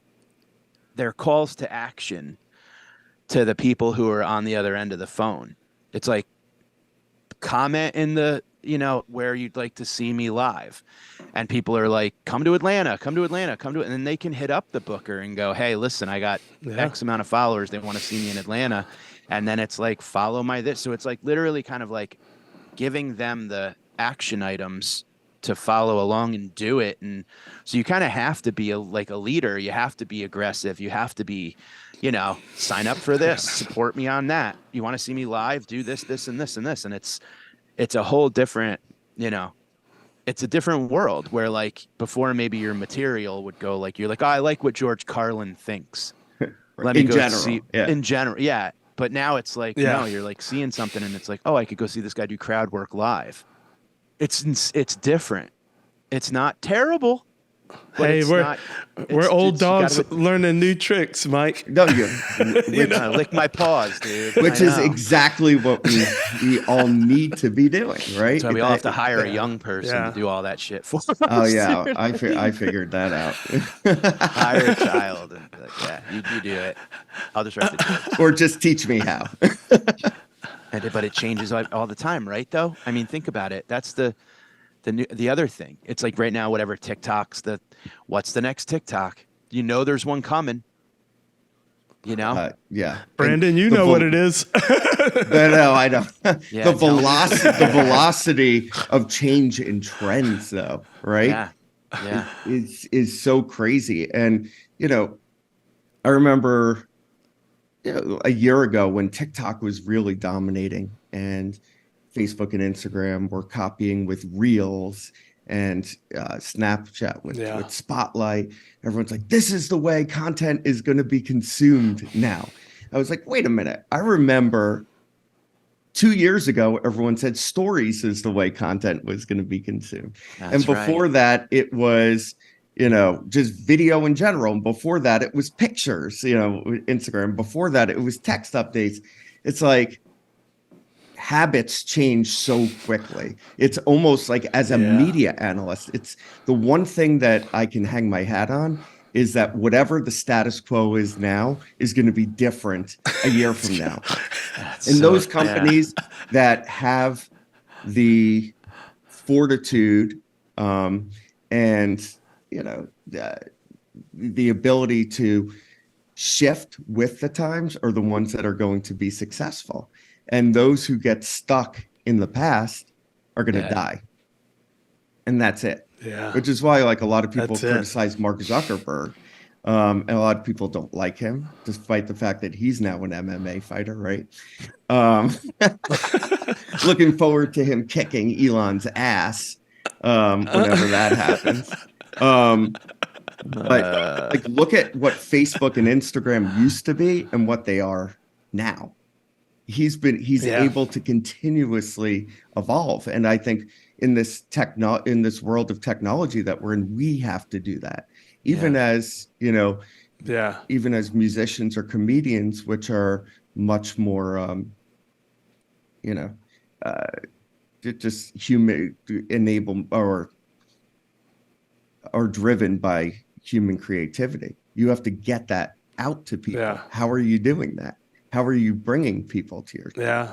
calls to action to the people who are on the other end of the phone. It's like, comment in the, where you'd like to see me live. And people are like, come to Atlanta. And then they can hit up the booker and go, hey, listen, I got X amount of followers. They want to see me in Atlanta. And then it's like, follow my this. So it's like literally kind of like giving them the action items to follow along and do it. And so you kind of have to be like a leader. You have to be aggressive. You have to be, sign up for this, support me on that. You want to see me live, do this, this, and this, and this. And it's a whole different, it's a different world where like before maybe your material would go like, you're like, oh, I like what George Carlin thinks. Let me In go general, see yeah. in general. Yeah. But now it's like, Yeah. no, you're like seeing something and it's like, oh, I could go see this guy do crowd work live. It's different. It's not terrible. But Hey, it's we're not, we're old you dogs gotta, learning new tricks, Mike. No, lick my paws, dude. which I is know. exactly what we all need to be doing, right? So we all have to hire a yeah, young person yeah. to do all that shit for us. Oh yeah, I figured that out. Hire a child and be like, yeah, you do it. I'll just write the jokes. Or just teach me how. But it changes all the time, right? Though, I mean, think about it. That's the other thing. It's like right now, whatever what's the next TikTok? There's one coming. Yeah, Brandon, you know what it is. No, I know. Yeah, the velocity of change in trends, though, right? Yeah. is so crazy. And I remember a year ago when TikTok was really dominating and Facebook and Instagram were copying with Reels and Snapchat with Spotlight. Everyone's like, this is the way content is going to be consumed now. I was like, wait a minute. I remember 2 years ago, everyone said stories is the way content was going to be consumed. And before that, it was, just video in general. And before that, it was pictures, Instagram. Before that, it was text updates. It's like, habits change so quickly. It's almost like as a media analyst, it's the one thing that I can hang my hat on is that whatever the status quo is now is going to be different a year from now. And those companies that have the fortitude and the ability to shift with the times are the ones that are going to be successful. And those who get stuck in the past are going to die. And that's it. Yeah. Which is why like a lot of people criticize Mark Zuckerberg. And a lot of people don't like him, despite the fact that he's now an MMA fighter, right? Looking forward to him kicking Elon's ass whenever that happens. But like, look at what Facebook and Instagram used to be and what they are now. He's able to continuously evolve. And I think in this world of technology that we're in, we have to do that. Even as, even as musicians or comedians, which are much more, just human enable or driven by human creativity. You have to get that out to people. Yeah. How are you doing that? How are you bringing people to your? Yeah.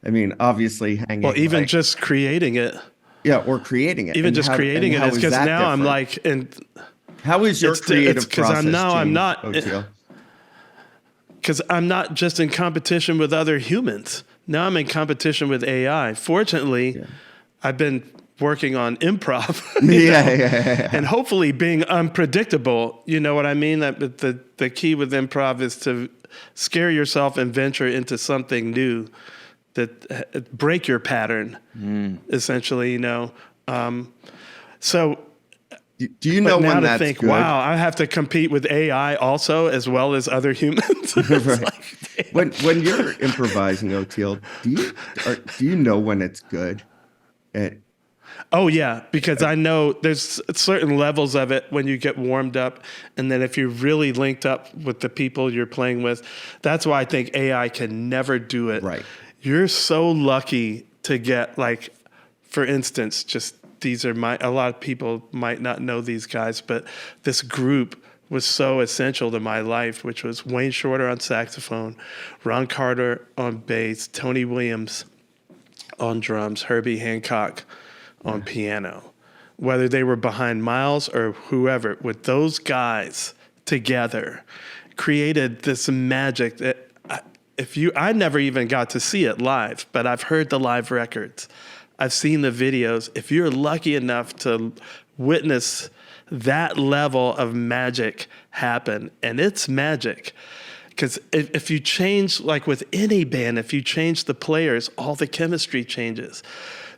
I mean, obviously hanging. Well, even just creating it. Yeah, or creating it. Even just creating it is because now different? I'm like, and how is your creative process? I'm not. Because I'm not just in competition with other humans. Now I'm in competition with AI. Fortunately, I've been working on improv. And hopefully being unpredictable. You know what I mean? That the key with improv is to scare yourself and venture into something new that break your pattern, essentially, So do you know when that's think, good? wow, I have to compete with AI also as well as other humans. Right. Like, when you're improvising, Oteil, do you know when it's good? Oh yeah, because I know there's certain levels of it when you get warmed up, and then if you're really linked up with the people you're playing with, that's why I think AI can never do it. Right. You're so lucky to get, like, for instance, just a lot of people might not know these guys, but this group was so essential to my life, which was Wayne Shorter on saxophone, Ron Carter on bass, Tony Williams on drums, Herbie Hancock on piano. Whether they were behind Miles or whoever, with those guys together created this magic that I never even got to see it live, but I've heard the live records. I've seen the videos. If you're lucky enough to witness that level of magic happen, and it's magic, because if you change, like with any band, if you change the players, all the chemistry changes.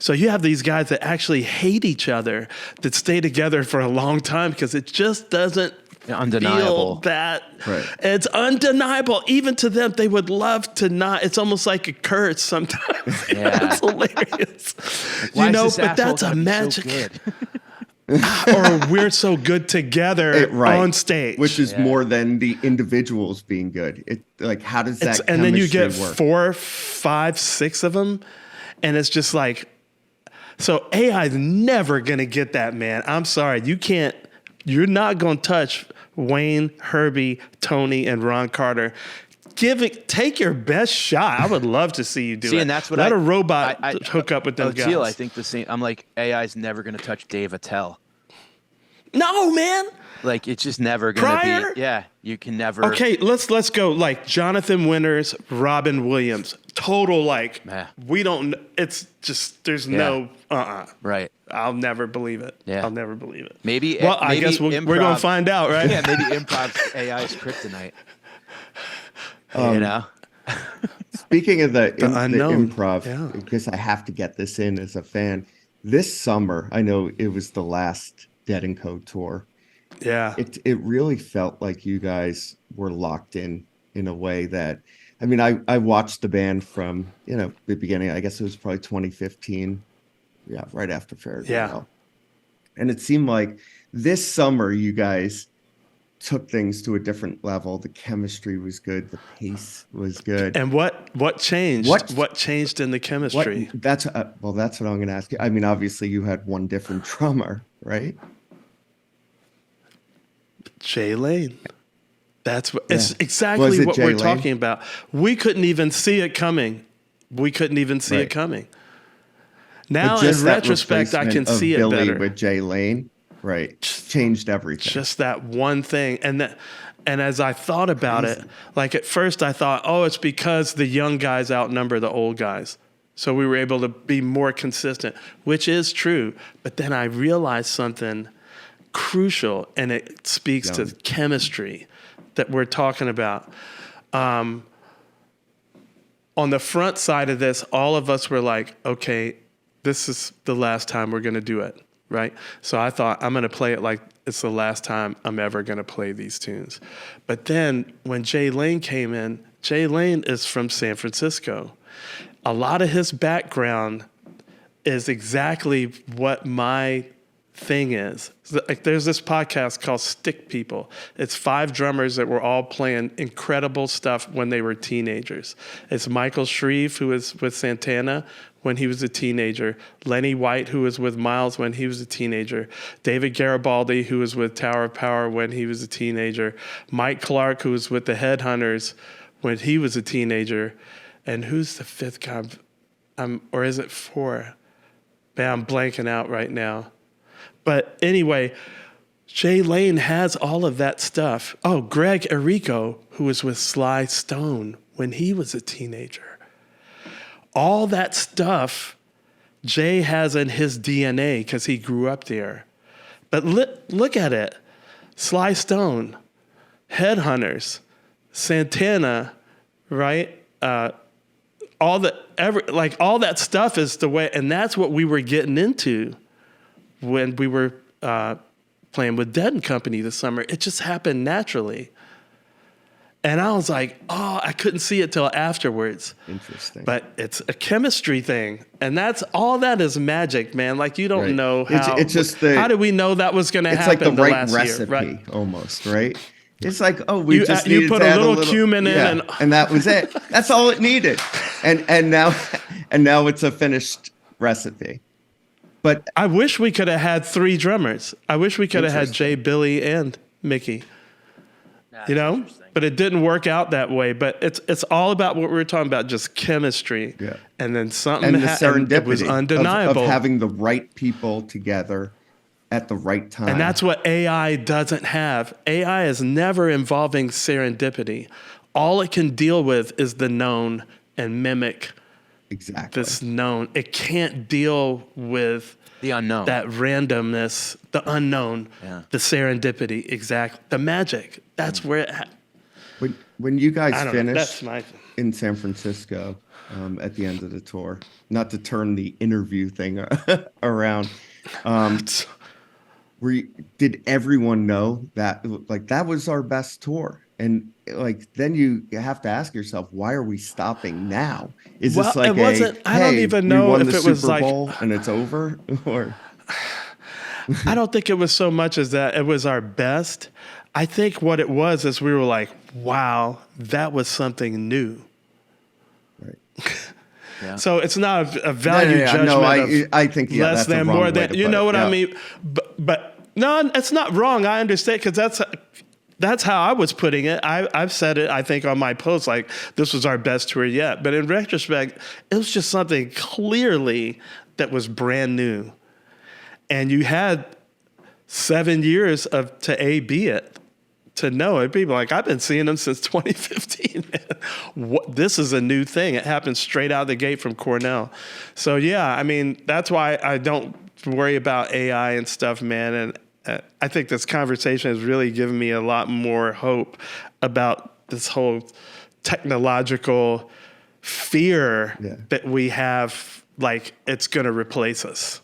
So you have these guys that actually hate each other that stay together for a long time because it just doesn't undeniable. feel that. Right. It's undeniable. Even to them, they would love to not. It's almost like a curse sometimes. Yeah. It's hilarious. Why You know, is this but that's asshole a gotta be so magic. good? Or we're so good together on stage. Which is more than the individuals being good. It like, how does that And then you get chemistry work? 4, 5, 6 of them, and it's just like, so AI is never gonna get that, man. I'm sorry, you can't. You're not gonna touch Wayne, Herbie, Tony, and Ron Carter. Take your best shot. I would love to see you do it. And that's what Let a robot hook up with them Teal, guys. I think the same. I'm like, AI is never going to touch Dave Attell. No, man. Like, it's just never going to Pryor? be. Yeah, you can never. Okay, let's go. Like Jonathan Winters, Robin Williams. Total like we don't. It's just there's no. Right. I'll never believe it. Yeah. I'll never believe it. Maybe. Well, I maybe guess we're improv, gonna find out, right? Yeah, maybe improv AI's kryptonite. You know. Speaking of the unknown, improv, because I have to get this in as a fan. This summer, I know it was the last Dead and Co tour. Yeah. It really felt like you guys were locked in a way that, I mean, I watched the band from, the beginning. I guess it was probably 2015. Yeah, right after Farewell. Yeah. And it seemed like this summer you guys took things to a different level. The chemistry was good. The pace was good. And what changed? What changed in the chemistry? That's what I'm going to ask you. I mean, obviously you had one different drummer, right? Jay Lane. That's what. It's exactly what we're talking about. We couldn't even see it coming. Now, in retrospect, I can see it Billy better. With Jay Lane, right, changed everything. Just that one thing, and as I thought about it, like at first I thought, oh, it's because the young guys outnumber the old guys, so we were able to be more consistent, which is true. But then I realized something crucial, and it speaks to chemistry that we're talking about. On the front side of this, all of us were like, okay, this is the last time we're going to do it, right? So I thought, I'm going to play it like it's the last time I'm ever going to play these tunes. But then when Jay Lane came in, Jay Lane is from San Francisco. A lot of his background is exactly what my thing is. Like, there's this podcast called Stick People. It's 5 drummers that were all playing incredible stuff when they were teenagers. It's Michael Shreve, who was with Santana when he was a teenager, Lenny White, who was with Miles when he was a teenager, David Garibaldi, who was with Tower of Power when he was a teenager, Mike Clark, who was with the Headhunters when he was a teenager, and who's the 5th guy? Or is it 4? Man, I'm blanking out right now. But anyway, Jay Lane has all of that stuff. Oh, Greg Errico, who was with Sly Stone when he was a teenager. All that stuff Jay has in his DNA because he grew up there. But look at it. Sly Stone, Headhunters, Santana, right? All that stuff is the way, and that's what we were getting into when we were playing with Dead and Company this summer. It just happened naturally. And I was like, oh, I couldn't see it till afterwards. Interesting. But it's a chemistry thing. And that's all that is magic, man. Like, you don't know how. It's just how did we know that was going to happen? It's like the right last recipe, year, right? almost, right? It's like, oh, you put a little cumin in, and that was it. That's all it needed. And now it's a finished recipe. But I wish we could have had 3 drummers. I wish we could have had Jay, Billy, and Mickey. But it didn't work out that way. But it's all about what we were talking about, just chemistry. Yeah. And then something and the serendipity it was undeniable. Of having the right people together at the right time. And that's what AI doesn't have. AI is never involving serendipity. all it can deal with is the known and mimic Exactly. this known. It can't deal with The unknown. that randomness, the unknown, the serendipity, the magic. That's where it. When you guys I don't know. finished That's my. in San Francisco at the end of the tour, not to turn the interview thing around, did everyone know that like that was our best tour? And like then you have to ask yourself, why are we stopping now? Is this like I don't even know we won if the it was Super like Bowl and it's over? Or I don't think it was so much as that it was our best. I think what it was is we were like, wow, that was something new. right. Yeah. So it's not a value judgment. No, of I think less that's a than, wrong more way than. to You put know it. what Yeah. I mean? But no, it's not wrong. I understand because that's how I was putting it. I've said it, I think, on my post, like this was our best tour yet. But in retrospect, it was just something clearly that was brand new. And you had 7 years to A/B it, to know it. People are like, I've been seeing them since 2015. This is a new thing. It happened straight out of the gate from Cornell. So yeah, I mean, that's why I don't worry about AI and stuff, man. And I think this conversation has really given me a lot more hope about this whole technological fear that we have, like it's going to replace us.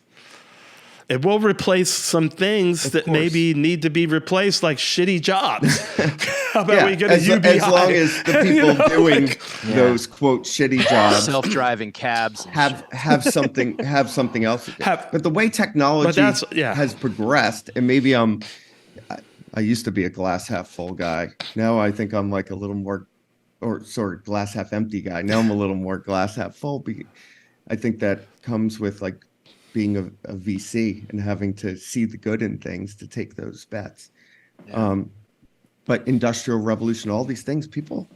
It will replace some things that maybe need to be replaced, like shitty jobs. How about we get a UBI? As long as the people doing those quote shitty jobs, self-driving cabs, have something else to do. But the way technology has progressed, and maybe I used to be a glass half full guy. Now I think I'm like a little more, glass half empty guy. Now I'm a little more glass half full. I think that comes with like being a VC and having to see the good in things to take those bets. Yeah. But industrial revolution, all these things, people,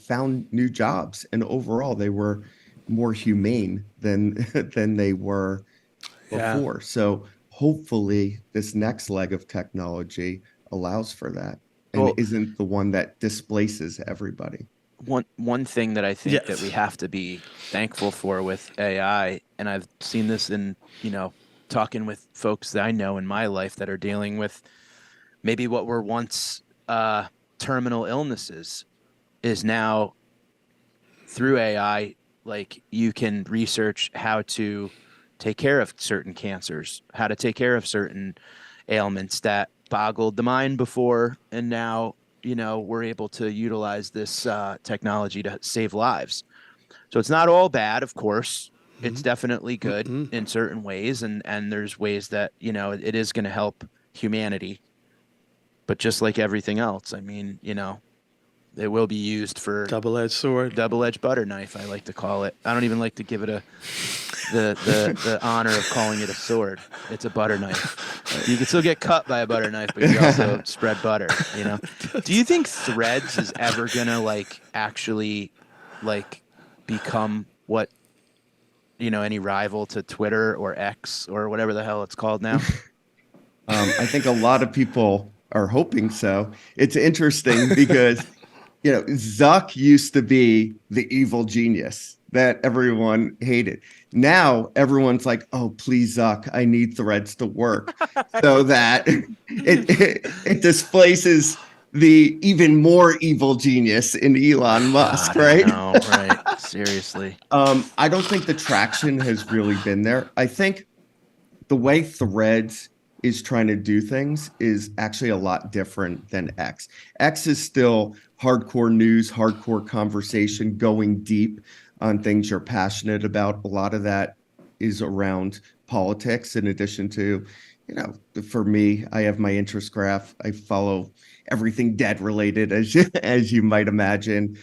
found new jobs, and overall they were more humane than they were before. Yeah. So hopefully this next leg of technology allows for that and isn't the one that displaces everybody. One thing that I think that we have to be thankful for with AI, and I've seen this in, talking with folks that I know in my life that are dealing with maybe what were once terminal illnesses, is now through AI, like you can research how to take care of certain cancers, how to take care of certain ailments that boggled the mind before, and now we're able to utilize this technology to save lives. So it's not all bad, of course. Mm-hmm. It's definitely good in certain ways, and there's ways that it is going to help humanity. But just like everything else, I mean, it will be used for double-edged sword, double-edged butter knife, I like to call it. I don't even like to give it the honor of calling it a sword. It's a butter knife. You can still get cut by a butter knife, but you also spread butter, Do you think Threads is ever gonna actually become what any rival to Twitter or X or whatever the hell it's called now? I think a lot of people are hoping so. It's interesting because Zuck used to be the evil genius that everyone hated. Now everyone's like, oh, please, Zuck, I need Threads to work so that it displaces the even more evil genius in Elon Musk, right? No, right. Seriously. I don't think the traction has really been there. I think the way Threads is trying to do things is actually a lot different than X. X is still hardcore news, hardcore conversation, going deep on things you're passionate about. A lot of that is around politics, in addition to, for me, I have my interest graph. I follow everything dead related, as you might imagine,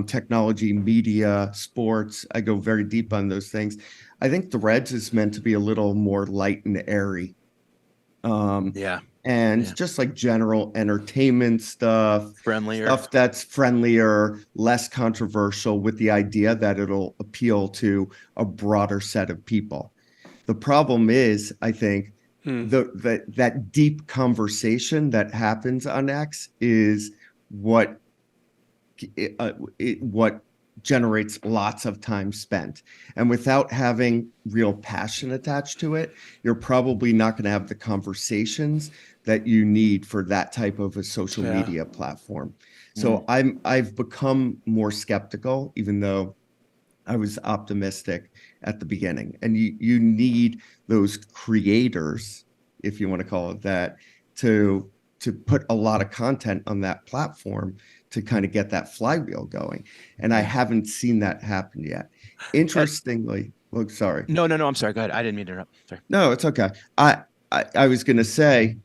technology, media, sports. I go very deep on those things. I think Threads is meant to be a little more light and airy. Just like general entertainment stuff, stuff that's friendlier, less controversial, with the idea that it'll appeal to a broader set of people. The problem is, I think, that deep conversation that happens on X is what what generates lots of time spent. And without having real passion attached to it, you're probably not going to have the conversations that you need for that type of a social media platform. So I've become more skeptical, even though I was optimistic at the beginning. And you need those creators, if you want to call it that, to put a lot of content on that platform to kind of get that flywheel going. And I haven't seen that happen yet. Interestingly, look, sorry. No, I'm sorry. Go ahead. I didn't mean to interrupt. Sorry. No, it's okay. I was going to say,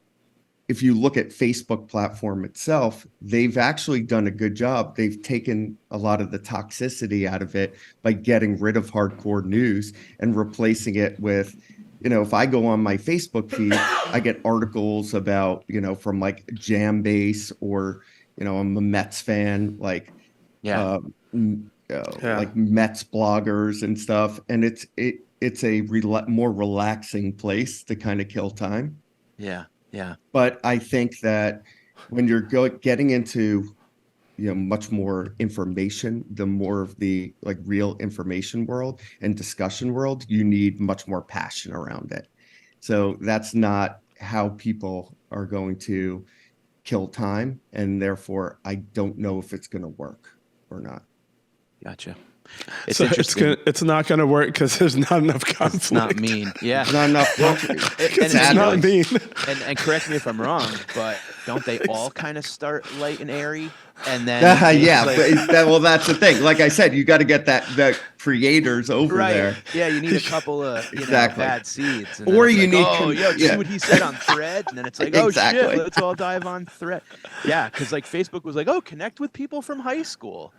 if you look at Facebook platform itself, they've actually done a good job. They've taken a lot of the toxicity out of it by getting rid of hardcore news and replacing it with, if I go on my Facebook feed, I get articles about, from like Jambase or, I'm a Mets fan, like, like Mets bloggers and stuff. And it's a more relaxing place to kind of kill time. Yeah. But I think that when you're getting into, much more information, the more of the like real information world and discussion world, you need much more passion around it. So that's not how people are going to kill time. And therefore, I don't know if it's going to work or not. Gotcha. It's interesting. It's not going to work because there's not enough conflict. It's not mean. Yeah. Not enough conflict. It's not mean. And correct me if I'm wrong, but don't they all kind of start light and airy? And then that's the thing. Like I said, you got to get the creators over there. Yeah, you need a couple of bad seeds. And or you need see what he said on Thread, and then it's like, oh shit, let's all dive on Thread. Yeah, because like Facebook was like, oh, connect with people from high school,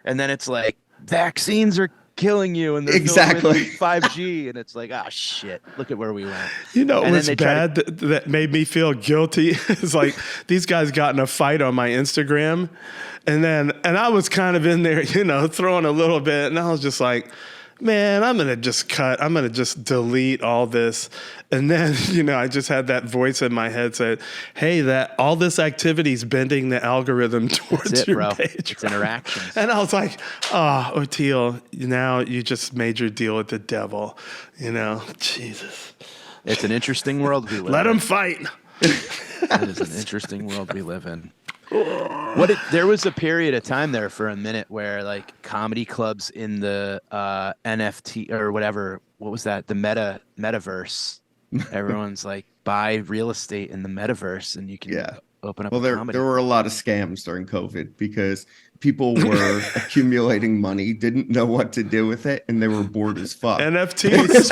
and then it's like vaccines are killing you, and they're 5G, and it's like, oh shit, look at where we went. What was bad that made me feel guilty is like these guys got in a fight on my Instagram, and I was kind of in there, throwing a little bit, and I was just like, man, I'm going to just delete all this. And then, I just had that voice in my head said, hey, all this activity is bending the algorithm towards your page. It's interactions. And I was like, Oteil, now you just made your deal with the devil. Jesus. It's an interesting world we live in. Let them fight. It is an interesting world we live in. There was a period of time there for a minute where like comedy clubs in the NFT or whatever, what was that? The metaverse. Everyone's like, buy real estate in the metaverse and you can open up a comedy. There were a lot of scams during COVID because people were accumulating money, didn't know what to do with it, and they were bored as fuck. NFTs.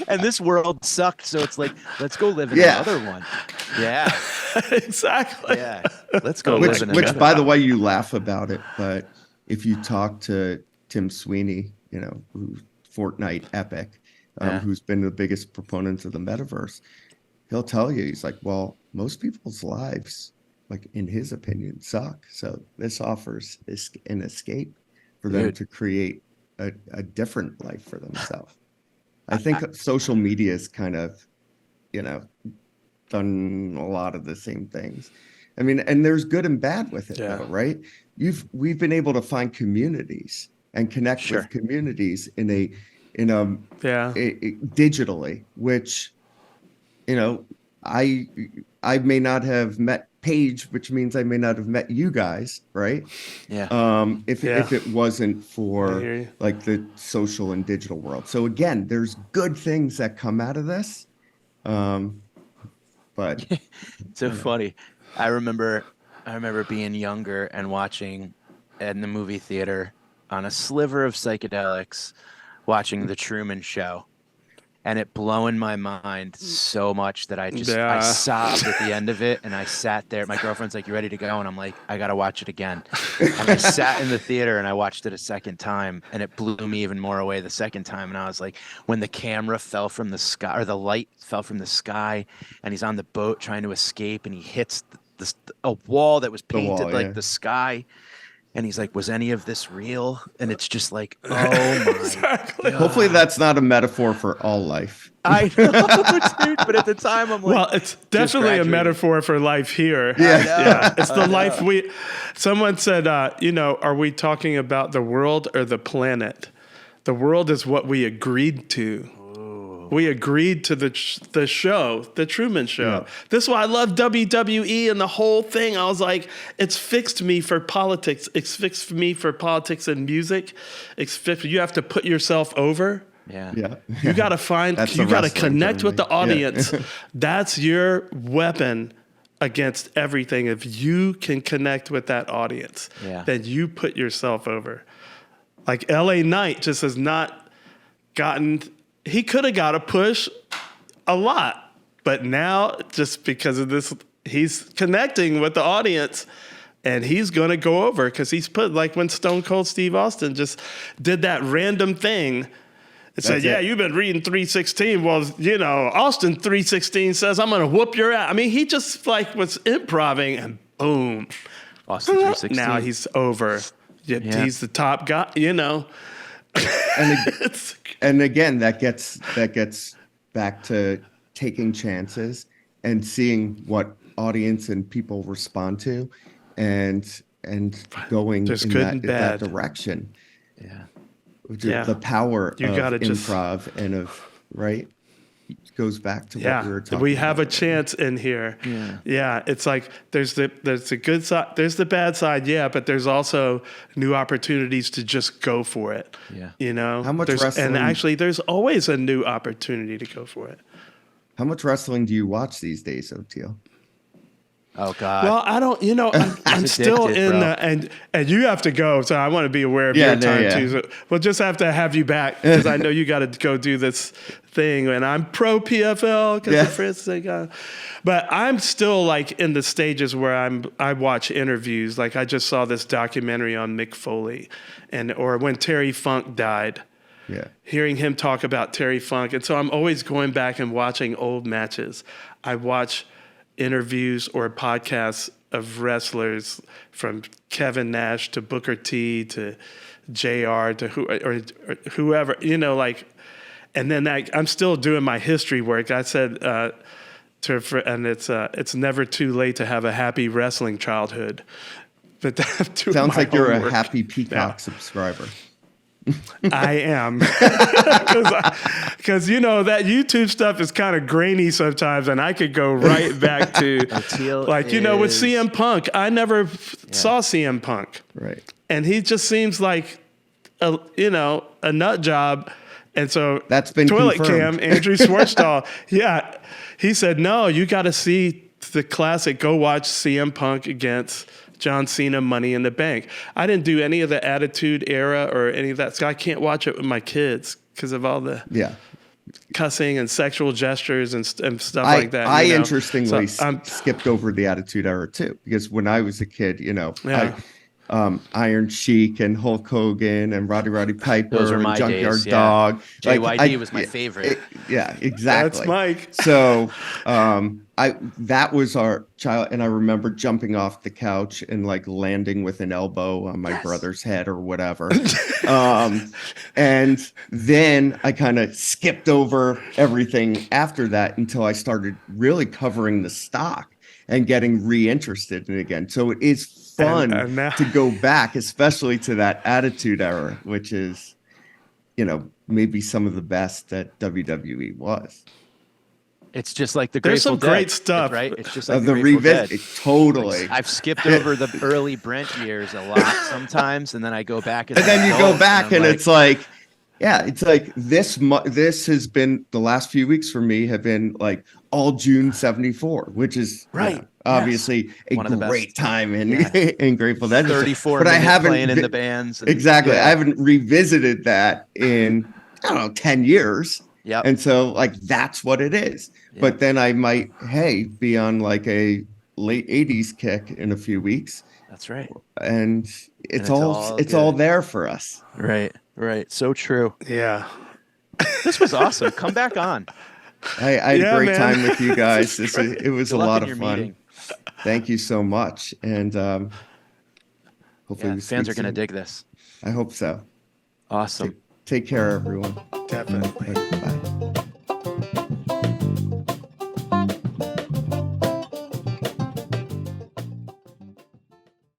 And this world sucked, so it's like, let's go live in another one. Yeah. Exactly. Yeah. Let's go live in another. Which, by the way, you laugh about it, but if you talk to Tim Sweeney, who's Fortnite Epic, who's been the biggest proponent of the metaverse, he'll tell you, he's like, well, most people's lives, like in his opinion, suck. So this offers an escape for them to create a different life for themselves. I think social media is kind of, done a lot of the same things. I mean, and there's good and bad with it, though, right? We've been able to find communities and connect with communities in a digitally, which, I may not have met Paige, which means I may not have met you guys, right? Yeah. If it wasn't for like the social and digital world. So again, there's good things that come out of this. But so funny. I remember being younger and watching in the movie theater on a sliver of psychedelics, watching The Truman Show. And it blowing my mind so much that I sobbed at the end of it. And I sat there. My girlfriend's like, you ready to go? And I'm like, I got to watch it again. And I sat in the theater and I watched it a second time. And it blew me even more away the second time. And I was like, when the camera fell from the sky, or the light fell from the sky, and he's on the boat trying to escape, and he hits a wall that was painted the sky. And he's like, was any of this real? And it's just like, oh my Exactly. God. Hopefully that's not a metaphor for all life. I know, dude, but at the time I'm like, Well, it's definitely a graduated. metaphor for life here. Yeah. Yeah. It's the life someone said, are we talking about the world or the planet? The world is what we agreed to. We agreed to the show, the Truman Show. Yeah. This is why I love WWE and the whole thing. I was like, it's fixed me for politics. It's fixed me for politics and music. You have to put yourself over. yeah. Yeah. You got to find, That's you the got to wrestling connect with the term, yeah. audience. That's your weapon against everything. If you can connect with that audience, then you put yourself over. Like LA Knight just has not gotten, he could have got a push a lot, but now just because of this, he's connecting with the audience. And he's going to go over because he's put, like when Stone Cold Steve Austin just did that random thing. It said, yeah, you've been reading 316. Well, Austin 316 says, I'm going to whoop your ass. I mean, he just like was improving and boom. Austin 316. Now he's over. Yeah. He's the top guy, And again, that gets back to taking chances and seeing what audience and people respond to, and going There's in good and that bad. direction. Yeah. The power You of gotta just- improv and of right goes back to what we were talking. We have about. a chance in here. Yeah. It's like there's the good side, there's the bad side, but there's also new opportunities to just go for it. Yeah. How much and wrestling- actually there's always a new opportunity to go for it. How much wrestling do you watch these days, OTL? Oh God. Well, I don't, I'm still addicted, in bro. the, and you have to go. So I want to be aware of Yeah, your no, time yeah. too. So we'll just have to have you back because I know you got to go do this thing. And I'm pro PFL because of Fritz. But I'm still like in the stages where I watch interviews. Like I just saw this documentary on Mick Foley or when Terry Funk died. Yeah. Hearing him talk about Terry Funk. And so I'm always going back and watching old matches. I watch interviews or podcasts of wrestlers from Kevin Nash to Booker T to JR to whoever, and then I'm still doing my history work. I said, and it's never too late to have a happy wrestling childhood. But Sounds like you're a happy Peacock subscriber. I am. Because, that YouTube stuff is kind of grainy sometimes, and I could go right back to, with CM Punk. I never saw CM Punk. Right. And he just seems like, a nut job. And so That's been Toilet confirmed. Cam, Andrew Schwartzdahl, he said, no, you got to see the classic. Go watch CM Punk against John Cena, Money in the Bank. I didn't do any of the Attitude Era or any of that. So I can't watch it with my kids because of all the cussing and sexual gestures and stuff like that. I interestingly skipped over the Attitude Era too, because when I was a kid, Iron Sheik and Hulk Hogan and Roddy Piper Those are and my Junkyard days, yeah. Dog. JYD was my favorite. Exactly. That's Mike. So that was our child, and I remember jumping off the couch and like landing with an elbow on my brother's head or whatever. And then I kind of skipped over everything after that until I started really covering the stock and getting reinterested in it again. So it is fun to go back, especially to that Attitude Era, which is, maybe some of the best that WWE was. It's just like the There's Grateful some Dead, great stuff. right? It's just like The Grateful Dead. revisit, totally. Like, I've skipped over the early Brent years a lot sometimes, and then I go back And then you go back and it's like, this has been the last few weeks for me have been like all June 74, which is obviously a One of the great best. time in Grateful Dead. 34 but I minutes haven't playing in the bands. And, exactly. I haven't revisited that in 10 years. Yep. And so like that's what it is. Yeah. But then I might be on like a late 80s kick in a few weeks. That's right. And it's all good. there for us. Right. So true. Yeah. This was awesome. Come back on. I had a great man. time with you guys. It was Good a luck lot in of your fun. meeting. Thank you so much. And Hopefully, Yeah, we fans speak are going to soon. dig this. I hope so. Awesome. Take care, everyone. Definitely. Bye.